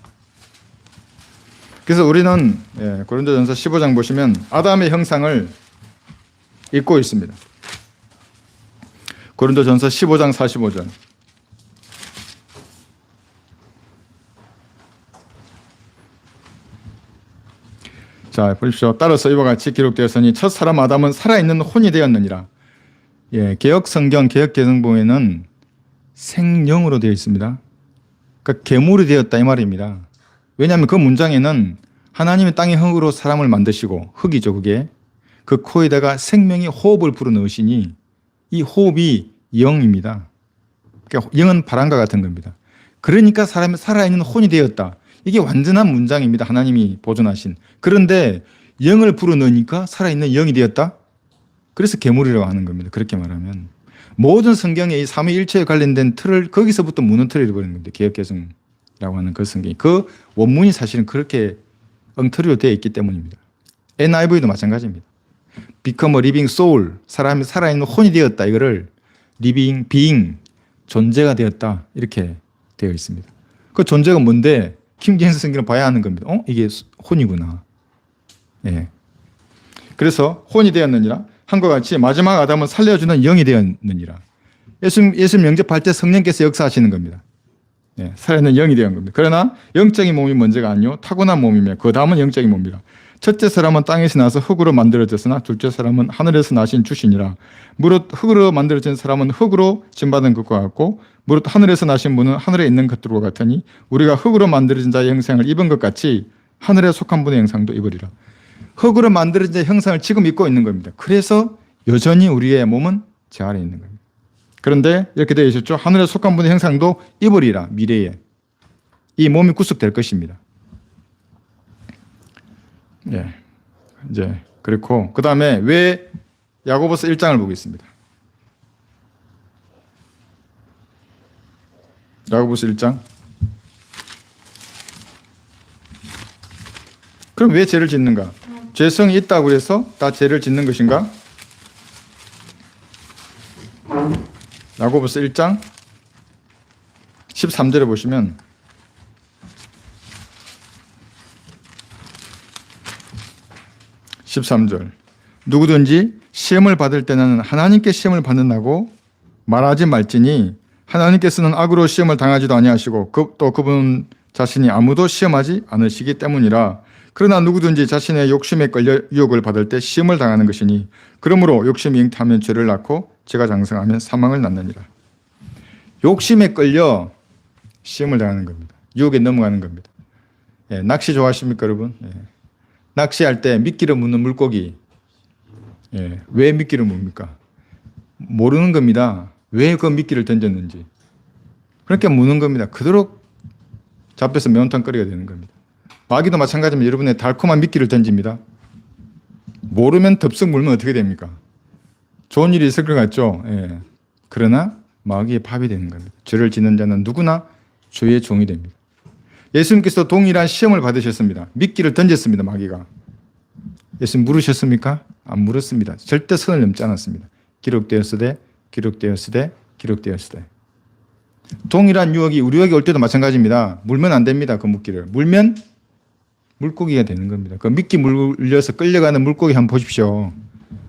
그래서 우리는 고린도전서 15장 보시면 아담의 형상을 읽고 있습니다. 고린도전서 15장 45절. 자, 보십시오. 따라서 이와 같이 기록되었으니 첫 사람 아담은 살아있는 혼이 되었느니라. 예, 개역 성경, 개역 개성봉에는 생령으로 되어 있습니다. 그러니까 괴물이 되었다 이 말입니다. 왜냐하면 그 문장에는 하나님이 땅의 흙으로 사람을 만드시고, 흙이죠 그게. 그 코에다가 생명의 호흡을 불어넣으시니 이 호흡이 영입니다. 그러니까 영은 바람과 같은 겁니다. 그러니까 사람이 살아있는 혼이 되었다. 이게 완전한 문장입니다. 하나님이 보존하신. 그런데 영을 불어넣으니까 살아있는 영이 되었다. 그래서 괴물이라고 하는 겁니다. 그렇게 말하면. 모든 성경의 이 삼위일체에 관련된 틀을 거기서부터 무너뜨려 버리는 겁니다. 개역개성이라고 하는 그 성경이. 그 원문이 사실은 그렇게 엉터리로 되어 있기 때문입니다. NIV도 마찬가지입니다. Become a living soul. 사람이 살아있는 혼이 되었다. 이거를 living being, 존재가 되었다. 이렇게 되어 있습니다. 그 존재가 뭔데? 킹제임스 성경을 봐야 하는 겁니다. 이게 혼이구나. 예. 그래서 혼이 되었느니라. 한과 같이 마지막 아담은 살려주는 영이 되었느니라. 예수님 영접할 때 성령께서 역사하시는 겁니다. 예, 살아있는 영이 되는 겁니다. 그러나 영적인 몸이 먼저가 아니요 타고난 몸이며 그 다음은 영적인 몸이라. 첫째 사람은 땅에서 나서 흙으로 만들어졌으나 둘째 사람은 하늘에서 나신 주시니라. 무릇 흙으로 만들어진 사람은 흙으로 짐받은 것과 같고 무릇 하늘에서 나신 분은 하늘에 있는 것들과 같으니 우리가 흙으로 만들어진 자의 형상을 입은 것 같이 하늘에 속한 분의 형상도 입으리라. 흙으로 만들어진 자의 형상을 지금 입고 있는 겁니다. 그래서 여전히 우리의 몸은 제 아래에 있는 겁니다. 그런데 이렇게 되어 있었죠. 하늘에 속한 분의 형상도 입으리라. 미래에 이 몸이 구속될 것입니다. 예, 이제 그렇고 그 다음에 왜 야고보서 1장을 보겠습니다. 야고보서 1장. 그럼 왜 죄를 짓는가? 죄성이 있다고 해서 다 죄를 짓는 것인가? 야고보서 1장 13절에 보시면 누구든지 시험을 받을 때는 하나님께 시험을 받는다고 말하지 말지니 하나님께서는 악으로 시험을 당하지도 아니하시고 또 그분 자신이 아무도 시험하지 않으시기 때문이라. 그러나 누구든지 자신의 욕심에 끌려 유혹을 받을 때 시험을 당하는 것이니 그러므로 욕심이 잉태하면 죄를 낳고 죄가 장성하면 사망을 낳느니라. 욕심에 끌려 시험을 당하는 겁니다. 유혹에 넘어가는 겁니다. 예, 낚시 좋아하십니까 여러분? 예. 낚시할 때 미끼를 묻는 물고기, 예, 왜 미끼를 묻습니까? 모르는 겁니다. 왜 그 미끼를 던졌는지. 그렇게 무는 겁니다. 그대로 잡혀서 매운탕 끓이게 되는 겁니다. 마귀도 마찬가지입니다. 여러분의 달콤한 미끼를 던집니다. 모르면 덥석 물면 어떻게 됩니까? 좋은 일이 있을 것 같죠? 예. 그러나 마귀의 밥이 되는 겁니다. 죄를 짓는 자는 누구나 죄의 종이 됩니다. 예수님께서 동일한 시험을 받으셨습니다. 미끼를 던졌습니다. 마귀가. 예수님 물으셨습니까? 안 물었습니다. 절대 선을 넘지 않았습니다. 기록되었으되 기록되었으되 기록되었으되. 동일한 유혹이 우리에게 올 때도 마찬가지입니다. 물면 안 됩니다. 그 미끼를. 물면 물고기가 되는 겁니다. 그 미끼 물려서 끌려가는 물고기 한번 보십시오.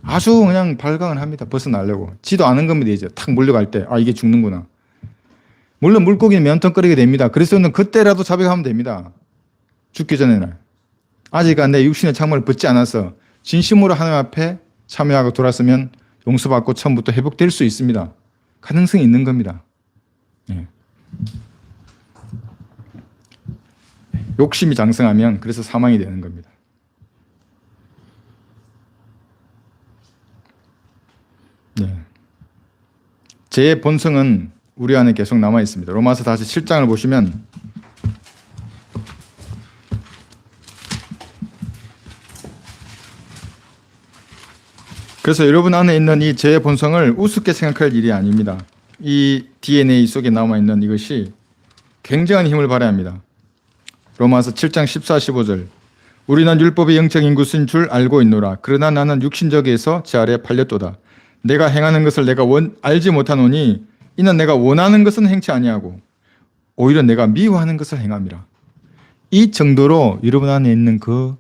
아주 그냥 발광을 합니다. 벗어나려고. 지도 않은 겁니다. 이제 탁 물려갈 때. 아, 이게 죽는구나. 물론 물고기는 면턴거리게 됩니다. 그래서는 그때라도 자백하면 됩니다. 죽기 전에는. 아직 내 육신의 창문을 벗지 않아서 진심으로 하나님 앞에 참여하고 돌았으면 용서받고 처음부터 회복될 수 있습니다. 가능성이 있는 겁니다. 예. 욕심이 장성하면 그래서 사망이 되는 겁니다. 네. 제 본성은 우리 안에 계속 남아 있습니다. 로마서 다시 7장을 보시면 그래서 여러분 안에 있는 이 제 본성을 우습게 생각할 일이 아닙니다. 이 DNA 속에 남아 있는 이것이 굉장한 힘을 발휘해야 합니다. 로마서 7장 14, 15절. 우리는 율법의 영적인 것인 줄 알고 있노라. 그러나 나는 육신적에서 제 아래 팔렸도다. 내가 행하는 것을 내가 알지 못하노니 이는 내가 원하는 것은 행치 아니하고 오히려 내가 미워하는 것을 행함이라. 이 정도로 여러분 안에 있는 그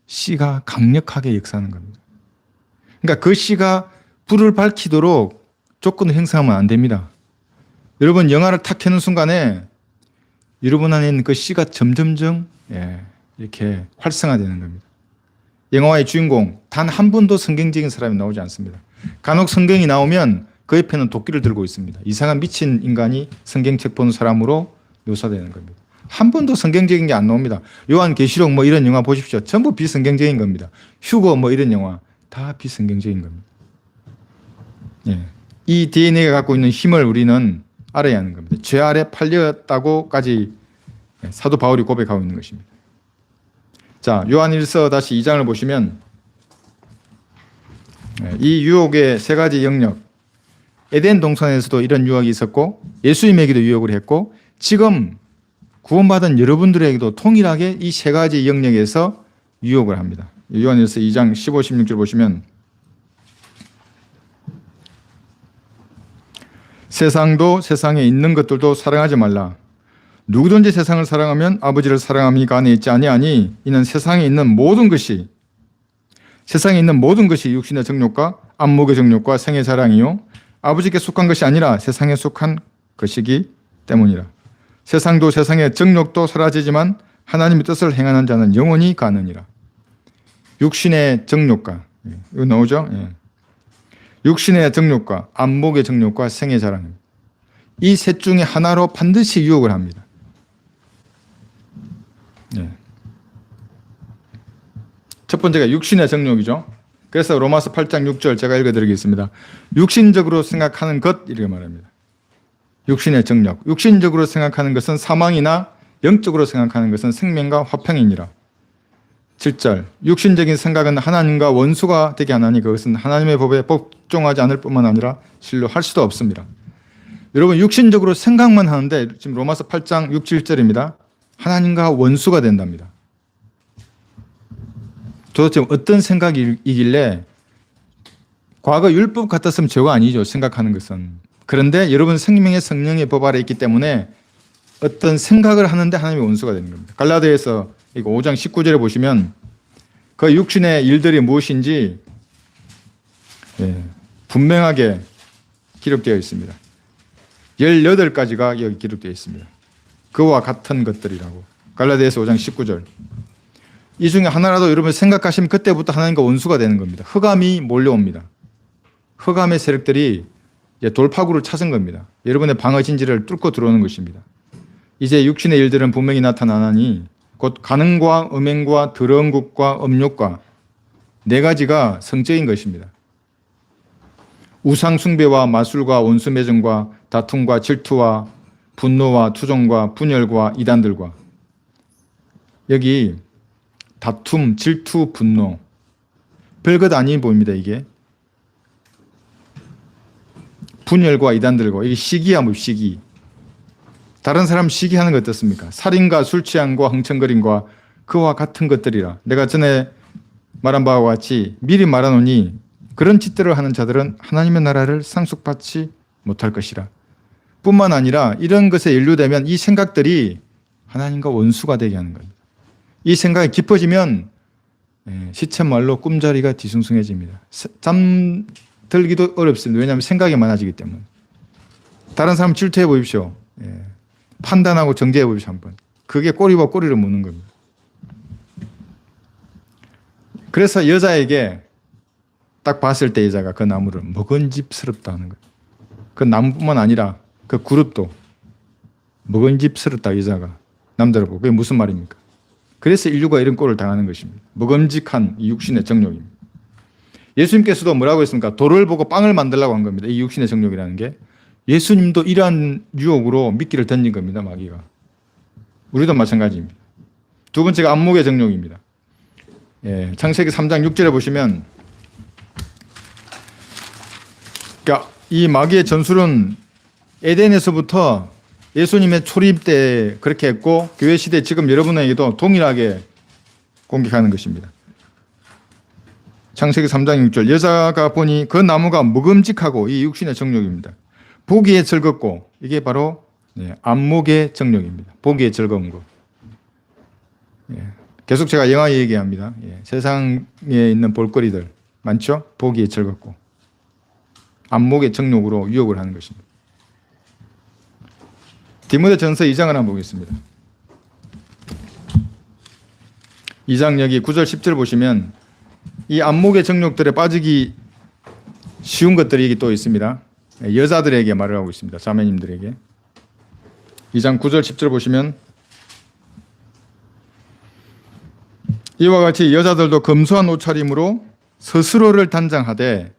씨가 강력하게 역사하는 겁니다. 그러니까 그 씨가 불을 밝히도록 조건을 형성하면 안 됩니다. 여러분 영화를 탁 켜는 순간에 여러분 안에 있는 그 씨가 점점점 이렇게 활성화되는 겁니다. 영화의 주인공 단 한 번도 성경적인 사람이 나오지 않습니다. 간혹 성경이 나오면 그 옆에는 도끼를 들고 있습니다. 이상한 미친 인간이 성경책 보는 사람으로 묘사되는 겁니다. 한 번도 성경적인 게 안 나옵니다. 요한계시록 뭐 이런 영화 보십시오. 전부 비성경적인 겁니다. 휴거 뭐 이런 영화 다 비성경적인 겁니다. 예. 이 DNA가 갖고 있는 힘을 우리는 알아야 하는 겁니다. 죄 아래 팔렸다고까지 사도 바울이 고백하고 있는 것입니다. 자, 요한일서 다시 2장을 보시면 이 유혹의 세 가지 영역, 에덴 동산에서도 이런 유혹이 있었고 예수님에게도 유혹을 했고 지금 구원받은 여러분들에게도 동일하게 이 세 가지 영역에서 유혹을 합니다. 요한일서 2장 15, 16절 보시면 세상도 세상에 있는 것들도 사랑하지 말라. 누구든지 세상을 사랑하면 아버지를 사랑함이 그 안에 있지 아니하니 이는 세상에 있는 모든 것이 육신의 정욕과 안목의 정욕과 생의 자랑이요 아버지께 속한 것이 아니라 세상에 속한 것이기 때문이라. 세상도 세상의 정욕도 사라지지만 하나님의 뜻을 행하는 자는 영원히 가느니라. 육신의 정욕과 이거 나오죠? 예. 육신의 정욕과 안목의 정욕과 생의 자랑 이 셋 중에 하나로 반드시 유혹을 합니다. 예. 첫 번째가 육신의 정욕이죠. 그래서 로마서 8장 6절 제가 읽어드리겠습니다. 육신적으로 생각하는 것 이렇게 말합니다. 육신의 정욕. 육신적으로 생각하는 것은 사망이나 영적으로 생각하는 것은 생명과 화평이니라. 7절 육신적인 생각은 하나님과 원수가 되게 하나니 그것은 하나님의 법에 복종하지 않을 뿐만 아니라 신뢰할 수도 없습니다. 여러분 육신적으로 생각만 하는데 지금 로마서 8장 6, 7절입니다. 하나님과 원수가 된답니다. 도대체 어떤 생각이길래 과거 율법 같았으면 죄가 아니죠. 생각하는 것은 그런데 여러분 생명의 성령의 법 아래 있기 때문에 어떤 생각을 하는데 하나님의 원수가 되는 겁니다. 갈라디아서 이거 5장 19절에 보시면 그 육신의 일들이 무엇인지 분명하게 기록되어 있습니다. 18가지가 여기 기록되어 있습니다. 그와 같은 것들이라고. 갈라디아서 5장 19절. 이 중에 하나라도 여러분 생각하시면 그때부터 하나님과 원수가 되는 겁니다. 흑암이 몰려옵니다. 흑암의 세력들이 이제 돌파구를 찾은 겁니다. 여러분의 방어 진지를 뚫고 들어오는 것입니다. 이제 육신의 일들은 분명히 나타나니 곧 간음과 음행과 더러운 것과 음욕과 4가지가 성적인 것입니다. 우상 숭배와 마술과 원수 매정과 다툼과 질투와 분노와 투정과 분열과 이단들과. 여기 다툼, 질투, 분노 별것 아니 보입니다. 이게 분열과 이단들과 이게 시기야 뭐 시기. 다른 사람 시기하는 거 어떻습니까? 살인과 술 취함과 흥청거림과 그와 같은 것들이라. 내가 전에 말한 바와 같이 미리 말하노니 그런 짓들을 하는 자들은 하나님의 나라를 상속받지 못할 것이라. 뿐만 아니라 이런 것에 연루되면 이 생각들이 하나님과 원수가 되게 하는 겁니다. 이 생각이 깊어지면 시쳇말로 꿈자리가 뒤숭숭해집니다. 잠들기도 어렵습니다. 왜냐하면 생각이 많아지기 때문에. 다른 사람 질투해 보십시오. 판단하고 정죄해 보십시오. 한번. 그게 꼬리와 꼬리를 무는 겁니다. 그래서 여자에게 딱 봤을 때 여자가 그 나무를 먹은집스럽다 하는 거예요. 그 나무뿐만 아니라 그 그룹도 먹은집스럽다 여자가 남자를 보고. 그게 무슨 말입니까? 그래서 인류가 이런 꼴을 당하는 것입니다. 먹음직한 이 육신의 정욕입니다. 예수님께서도 뭐라고 했습니까? 돌을 보고 빵을 만들려고 한 겁니다. 이 육신의 정욕이라는 게. 예수님도 이러한 유혹으로 미끼를 던진 겁니다. 마귀가. 우리도 마찬가지입니다. 두 번째가 안목의 정욕입니다. 창세기 3장 6절에 보시면 그러니까 이 마귀의 전술은 에덴에서부터 예수님의 초림 때 그렇게 했고 교회 시대 지금 여러분에게도 동일하게 공격하는 것입니다. 창세기 3장 6절 여자가 보니 그 나무가 먹음직하고 이 육신의 정욕입니다. 보기에 즐겁고 이게 바로 안목의 정욕입니다. 보기에 즐거운 것. 계속 제가 영화 얘기합니다. 세상에 있는 볼거리들 많죠? 보기에 즐겁고 안목의 정욕으로 유혹을 하는 것입니다. 디모데전서 2장을 한번 보겠습니다. 2장 여기 9절 10절 보시면 이 안목의 정욕들에 빠지기 쉬운 것들이 또 있습니다. 여자들에게 말을 하고 있습니다. 자매님들에게. 2장 9절 10절 보시면 이와 같이 여자들도 검소한 옷차림으로 스스로를 단장하되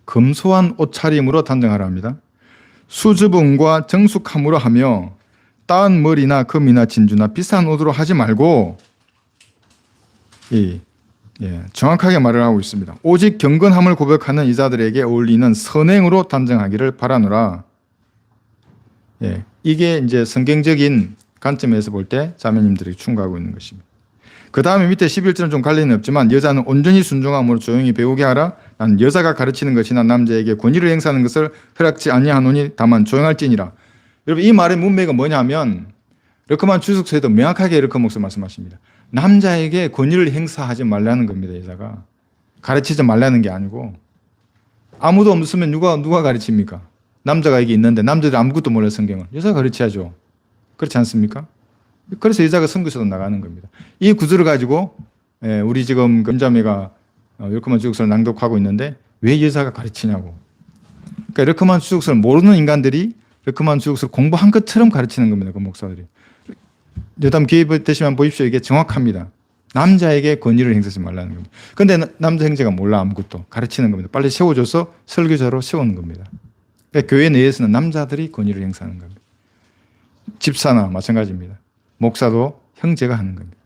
검소한 옷차림으로 단장하라 합니다. 수줍음과 정숙함으로 하며 따은 머리나 금이나 진주나 비싼 옷으로 하지 말고 정확하게 말을 하고 있습니다. 오직 경건함을 고백하는 이자들에게 어울리는 선행으로 단정하기를 바라노라. 이게 이제 성경적인 관점에서 볼 때 자매님들이 충고하고 있는 것입니다. 그 다음에 밑에 11절은 좀 갈리는 없지만 여자는 온전히 순종함으로 조용히 배우게 하라. 난 여자가 가르치는 것이나 남자에게 권위를 행사하는 것을 허락지 아니하노니 다만 조용할지니라. 여러분 이 말의 문맥은 뭐냐면 르크만 주석서에도 명확하게 르크 목사 말씀하십니다. 남자에게 권위를 행사하지 말라는 겁니다. 여자가 가르치지 말라는 게 아니고 아무도 없으면 누가 가르칩니까? 남자가 이게 있는데 남자들이 아무것도 몰라요. 성경을 여자가 가르쳐야죠. 그렇지 않습니까? 그래서 여자가 선교사도 나가는 겁니다. 이 구절을 가지고 우리 지금 금자매가 르크만 주석서를 낭독하고 있는데 왜 여자가 가르치냐고. 그러니까 르크만 주석서를 모르는 인간들이 르크만 주석서를 공부한 것처럼 가르치는 겁니다. 그 목사들이. 여담 기회 되시면 보십시오. 이게 정확합니다. 남자에게 권위를 행사하지 말라는 겁니다. 그런데 남자 형제가 몰라 아무것도 가르치는 겁니다. 빨리 세워줘서 설교자로 세우는 겁니다. 그러니까 교회 내에서는 남자들이 권위를 행사하는 겁니다. 집사나 마찬가지입니다. 목사도 형제가 하는 겁니다.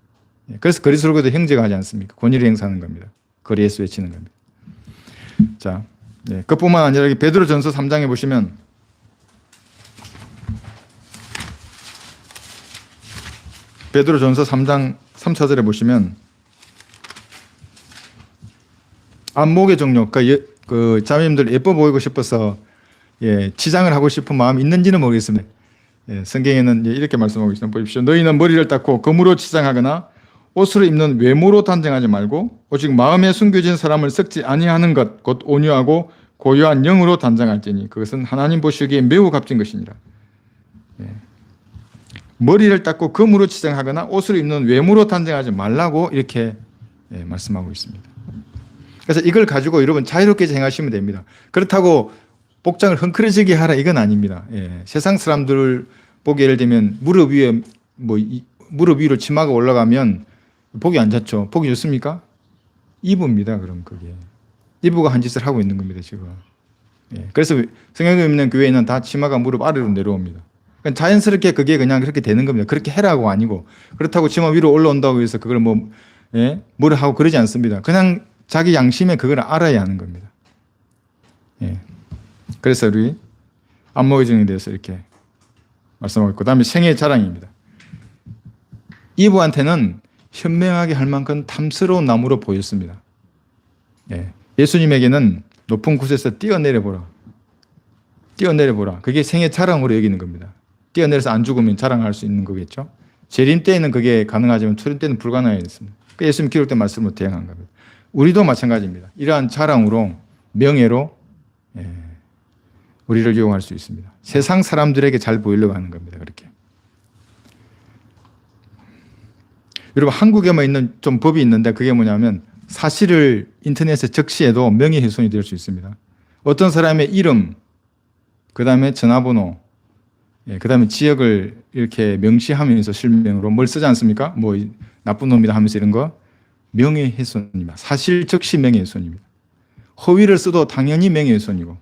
그래서 거리설교도 형제가 하지 않습니까? 권위를 행사하는 겁니다. 거리에서 외치는 겁니다. 자, 그뿐만 아니라 베드로전서 3장에 보시면 베드로전서 3장 3, 4절에 보시면 안목의 정욕, 그 자매님들 예뻐 보이고 싶어서 치장을 하고 싶은 마음이 있는지는 모르겠습니다. 성경에는 이렇게 말씀하고 있습니다. 보십시오. 너희는 머리를 닦고 금으로 치장하거나 옷을 입는 외모로 단정하지 말고 오직 마음에 숨겨진 사람을 썩지 아니하는 것 곧 온유하고 고요한 영으로 단정할지니 그것은 하나님 보시기에 매우 값진 것이니라. 머리를 닦고 금으로 치장하거나 옷을 입는 외모로 단정하지 말라고 이렇게 말씀하고 있습니다. 그래서 이걸 가지고 여러분 자유롭게 행하시면 됩니다. 그렇다고 복장을 헝클어지게 하라 이건 아닙니다. 세상 사람들 보기 예를 들면 무릎 위로 치마가 올라가면 복이 안 좋죠. 복이 좋습니까? 이부입니다. 그럼 그게 이부가 한 짓을 하고 있는 겁니다. 지금. 그래서 성경에 있는 교회에는 다 치마가 무릎 아래로 내려옵니다. 그러니까 자연스럽게 그게 그냥 그렇게 되는 겁니다. 그렇게 해라고 아니고 그렇다고 치마 위로 올라온다고 해서 그걸 뭐를 하고 그러지 않습니다. 그냥 자기 양심에 그걸 알아야 하는 겁니다. 그래서 우리 안목의 정에 대해서 이렇게 말씀하고 있고 그다음에 생애 자랑입니다. 이브한테는 현명하게 할 만큼 탐스러운 나무로 보였습니다. 예수님에게는 높은 곳에서 뛰어내려보라. 뛰어내려보라. 그게 생애 자랑으로 여기는 겁니다. 뛰어내려서 안 죽으면 자랑할 수 있는 거겠죠. 재림 때에는 그게 가능하지만 초림 때는 불가능하겠습니다. 예수님 기록된 말씀으로 대응한 겁니다. 우리도 마찬가지입니다. 이러한 자랑으로 명예로 우리를 이용할 수 있습니다. 세상 사람들에게 잘 보이려고 하는 겁니다. 그렇게. 여러분 한국에만 있는 좀 법이 있는데 그게 뭐냐면 사실을 인터넷에 적시해도 명예훼손이 될 수 있습니다. 어떤 사람의 이름, 그 다음에 전화번호, 그 다음에 지역을 이렇게 명시하면서 실명으로 뭘 쓰지 않습니까? 뭐 나쁜 놈이다 하면서 이런 거 명예훼손입니다. 사실 적시 명예훼손입니다. 허위를 써도 당연히 명예훼손이고.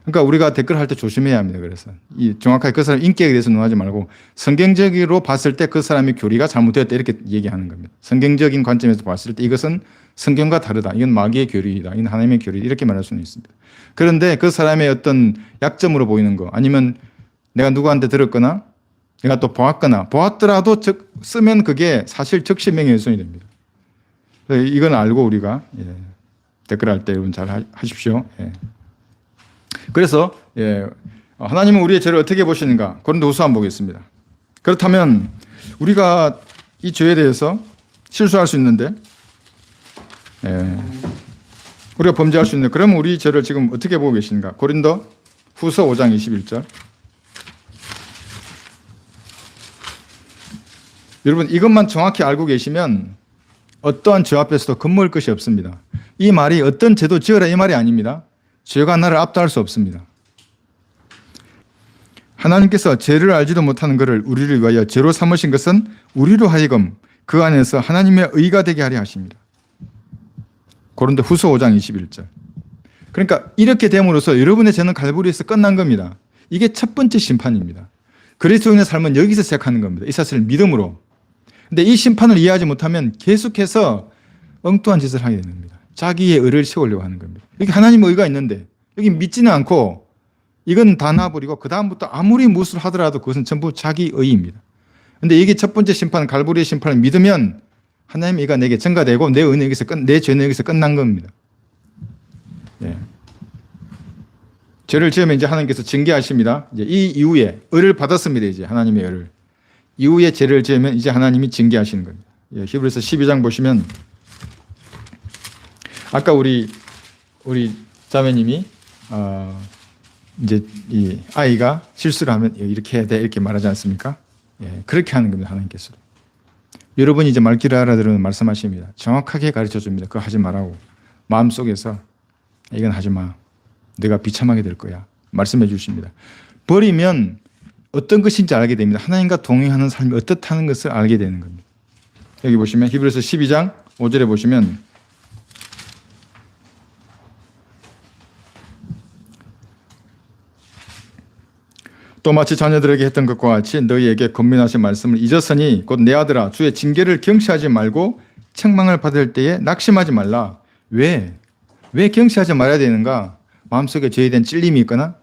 그러니까 우리가 댓글 할 때 조심해야 합니다. 그래서 정확하게 그 사람 인격에 대해서 논하지 말고 성경적으로 봤을 때 그 사람의 교리가 잘못되었다 이렇게 얘기하는 겁니다. 성경적인 관점에서 봤을 때 이것은 성경과 다르다. 이건 마귀의 교리이다. 이건 하나님의 교리 이렇게 말할 수는 있습니다. 그런데 그 사람의 어떤 약점으로 보이는 거 아니면 내가 누구한테 들었거나 내가 또 보았더라도 쓰면 그게 사실 적시 명예훼손이 됩니다. 이건 알고 우리가 댓글 할 때 여러분 잘 하십시오. 그래서 하나님은 우리의 죄를 어떻게 보시는가? 고린도후서 한번 보겠습니다. 그렇다면 우리가 이 죄에 대해서 실수할 수 있는데 우리가 범죄할 수 있는데 그러면 우리 죄를 지금 어떻게 보고 계신가? 고린도후서 5장 21절. 여러분 이것만 정확히 알고 계시면 어떠한 죄 앞에서도 겁먹을 것이 없습니다. 이 말이 어떤 죄도 지어라 이 말이 아닙니다. 죄가 나를 압도할 수 없습니다. 하나님께서 죄를 알지도 못하는 것을 우리를 위하여 죄로 삼으신 것은 우리로 하여금 그 안에서 하나님의 의가 되게 하려 하십니다. 고린도후서 5장 21절. 그러니까 이렇게 됨으로써 여러분의 죄는 갈보리에서 끝난 겁니다. 이게 첫 번째 심판입니다. 그리스도인의 삶은 여기서 시작하는 겁니다. 이 사실을 믿음으로. 근데 이 심판을 이해하지 못하면 계속해서 엉뚱한 짓을 하게 됩니다. 자기의 의를 세우려고 하는 겁니다. 여기 하나님의 의가 있는데 여기 믿지는 않고 이건 다 놔버리고 그 다음부터 아무리 무엇을 하더라도 그것은 전부 자기 의입니다. 그런데 이게 첫 번째 심판, 갈보리의 심판을 믿으면 하나님의 의가 내게 전가되고 내 의는 여기서 내 죄는 여기서 끝난 겁니다. 죄를 지으면 이제 하나님께서 징계하십니다. 이제 이 이후에 의를 받았습니다. 이제 하나님의 의를. 이후에 죄를 지으면 이제 하나님이 징계하시는 겁니다. 히브리서 12장 보시면 아까 우리 자매님이 이제 이 아이가 실수를 하면 이렇게 해야 돼 이렇게 말하지 않습니까? 그렇게 하는 겁니다. 하나님께서도. 여러분이 이제 말귀를 알아들으면 말씀하십니다. 정확하게 가르쳐 줍니다. 그거 하지 말라고. 마음속에서 이건 하지 마. 내가 비참하게 될 거야. 말씀해 주십니다. 버리면 어떤 것인지 알게 됩니다. 하나님과 동행하는 삶이 어떻다는 것을 알게 되는 겁니다. 여기 보시면 히브리서 12장 5절에 보시면 또 마치 자녀들에게 했던 것과 같이 너희에게 권면하신 말씀을 잊었으니 곧 내 아들아 주의 징계를 경시하지 말고 책망을 받을 때에 낙심하지 말라. 왜 경시하지 말아야 되는가? 마음속에 죄에 대한 찔림이 있거나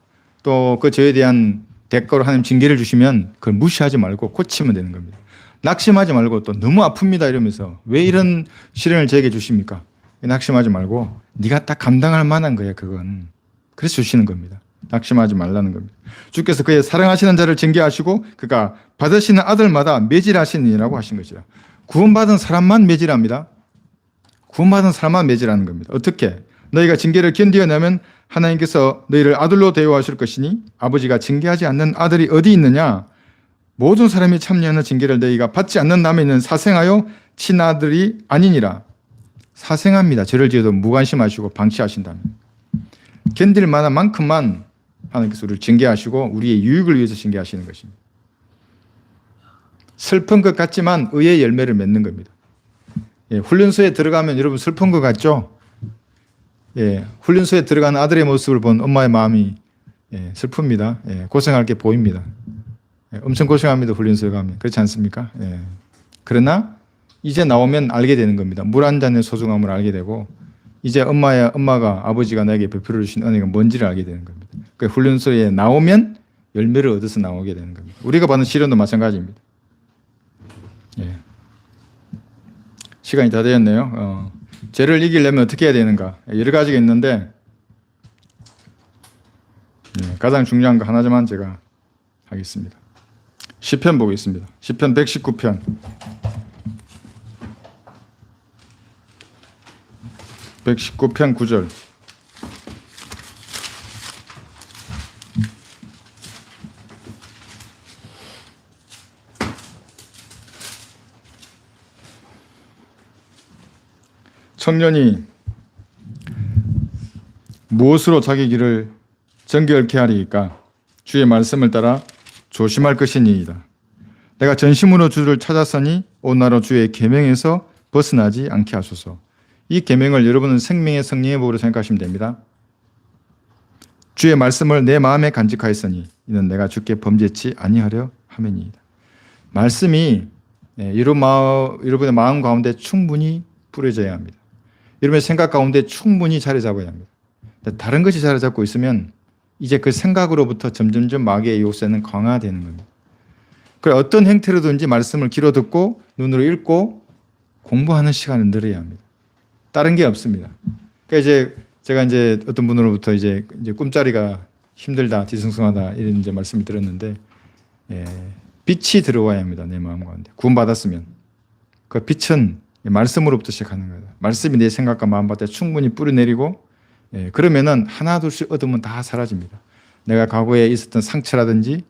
또 그 죄에 대한 대가로 하나님 징계를 주시면 그걸 무시하지 말고 고치면 되는 겁니다. 낙심하지 말고 또 너무 아픕니다 이러면서 왜 이런 시련을 저에게 주십니까? 낙심하지 말고 네가 딱 감당할 만한 거야 그건. 그래서 주시는 겁니다. 낙심하지 말라는 겁니다. 주께서 그의 사랑하시는 자를 징계하시고 그가 받으시는 아들마다 매질하시니라고 하신 것이라. 구원받은 사람만 매질합니다. 구원받은 사람만 매질하는 겁니다. 어떻게? 너희가 징계를 견디어내면 하나님께서 너희를 아들로 대우하실 것이니 아버지가 징계하지 않는 아들이 어디 있느냐? 모든 사람이 참여하는 징계를 너희가 받지 않는다면 사생하여 친아들이 아니니라. 사생합니다. 죄를 지어도 무관심하시고 방치하신다면. 견딜 만한 만큼만 하나님께서 우리를 징계하시고 우리의 유익을 위해서 징계하시는 것입니다. 슬픈 것 같지만 의의 열매를 맺는 겁니다. 예, 훈련소에 들어가면 여러분 슬픈 것 같죠? 예, 훈련소에 들어가는 아들의 모습을 본 엄마의 마음이 슬픕니다. 예, 고생할 게 보입니다. 예, 엄청 고생합니다. 훈련소에 가면. 그렇지 않습니까? 예. 그러나 이제 나오면 알게 되는 겁니다. 물 한 잔의 소중함을 알게 되고 이제 엄마가 아버지가 나에게 베풀어 주신 은혜가 뭔지를 알게 되는 겁니다. 그 훈련소에 나오면 열매를 얻어서 나오게 되는 겁니다. 우리가 받는 시련도 마찬가지입니다. 예. 시간이 다 되었네요. 죄를 이기려면 어떻게 해야 되는가? 여러 가지가 있는데 가장 중요한 거 하나만 제가 하겠습니다. 시편 보겠습니다. 시편 119편. (119편) 9절. 청년이 무엇으로 자기 길을 정결케 하리이까? 주의 말씀을 따라 조심할 것이니이다. 내가 전심으로 주를 찾았으니 오늘날 주의 계명에서 벗어나지 않게 하소서. 이 계명을 여러분은 생명의 성령의 법으로 생각하시면 됩니다. 주의 말씀을 내 마음에 간직하였으니 이는 내가 주께 범죄치 아니하려 함이니이다. 말씀이 여러분의 마음 가운데 충분히 뿌려져야 합니다. 여러분의 생각 가운데 충분히 자리 잡아야 합니다. 다른 것이 자리 잡고 있으면 이제 그 생각으로부터 점점점 마귀의 요새는 강화되는 겁니다. 그래 어떤 형태로든지 말씀을 귀로 듣고 눈으로 읽고 공부하는 시간을 늘어야 합니다. 다른 게 없습니다. 그러니까 이제 제가 이제 어떤 분으로부터 이제 꿈자리가 힘들다, 뒤숭숭하다 이런 이제 말씀을 들었는데 빛이 들어와야 합니다. 내 마음 가운데 구원받았으면 그 빛은 말씀으로부터 시작하는 거예요. 말씀이 내 생각과 마음 가운데 충분히 뿌려내리고 그러면은 하나둘씩 얻으면 다 사라집니다. 내가 과거에 있었던 상처라든지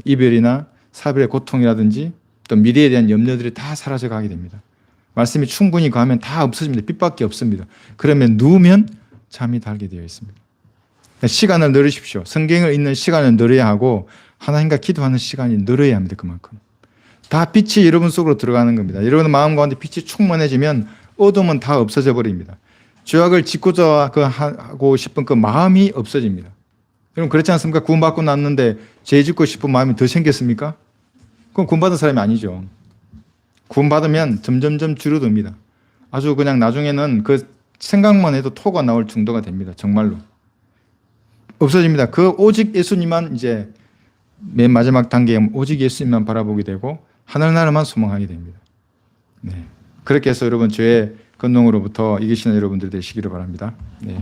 이별이나 사별의 고통이라든지 또 미래에 대한 염려들이 다 사라져 가게 됩니다. 말씀이 충분히 가면 다 없어집니다. 빛밖에 없습니다. 그러면 누우면 잠이 달게 되어 있습니다. 시간을 늘으십시오. 성경을 읽는 시간을 늘어야 하고 하나님과 기도하는 시간이 늘어야 합니다. 그만큼. 다 빛이 여러분 속으로 들어가는 겁니다. 여러분의 마음 가운데 빛이 충만해지면 어둠은 다 없어져 버립니다. 죄악을 짓고자 하고 싶은 그 마음이 없어집니다. 여러분 그렇지 않습니까? 구원받고 났는데 죄 짓고 싶은 마음이 더 생겼습니까? 그건 구원받은 사람이 아니죠. 구원받으면 점점점 줄어듭니다. 아주 그냥 나중에는 그 생각만 해도 토가 나올 정도가 됩니다. 정말로. 없어집니다. 그 오직 예수님만 이제 맨 마지막 단계에 오직 예수님만 바라보게 되고 하늘나라만 소망하게 됩니다. 네. 그렇게 해서 여러분 죄의 권능으로부터 이기시는 여러분들 되시기를 바랍니다. 네.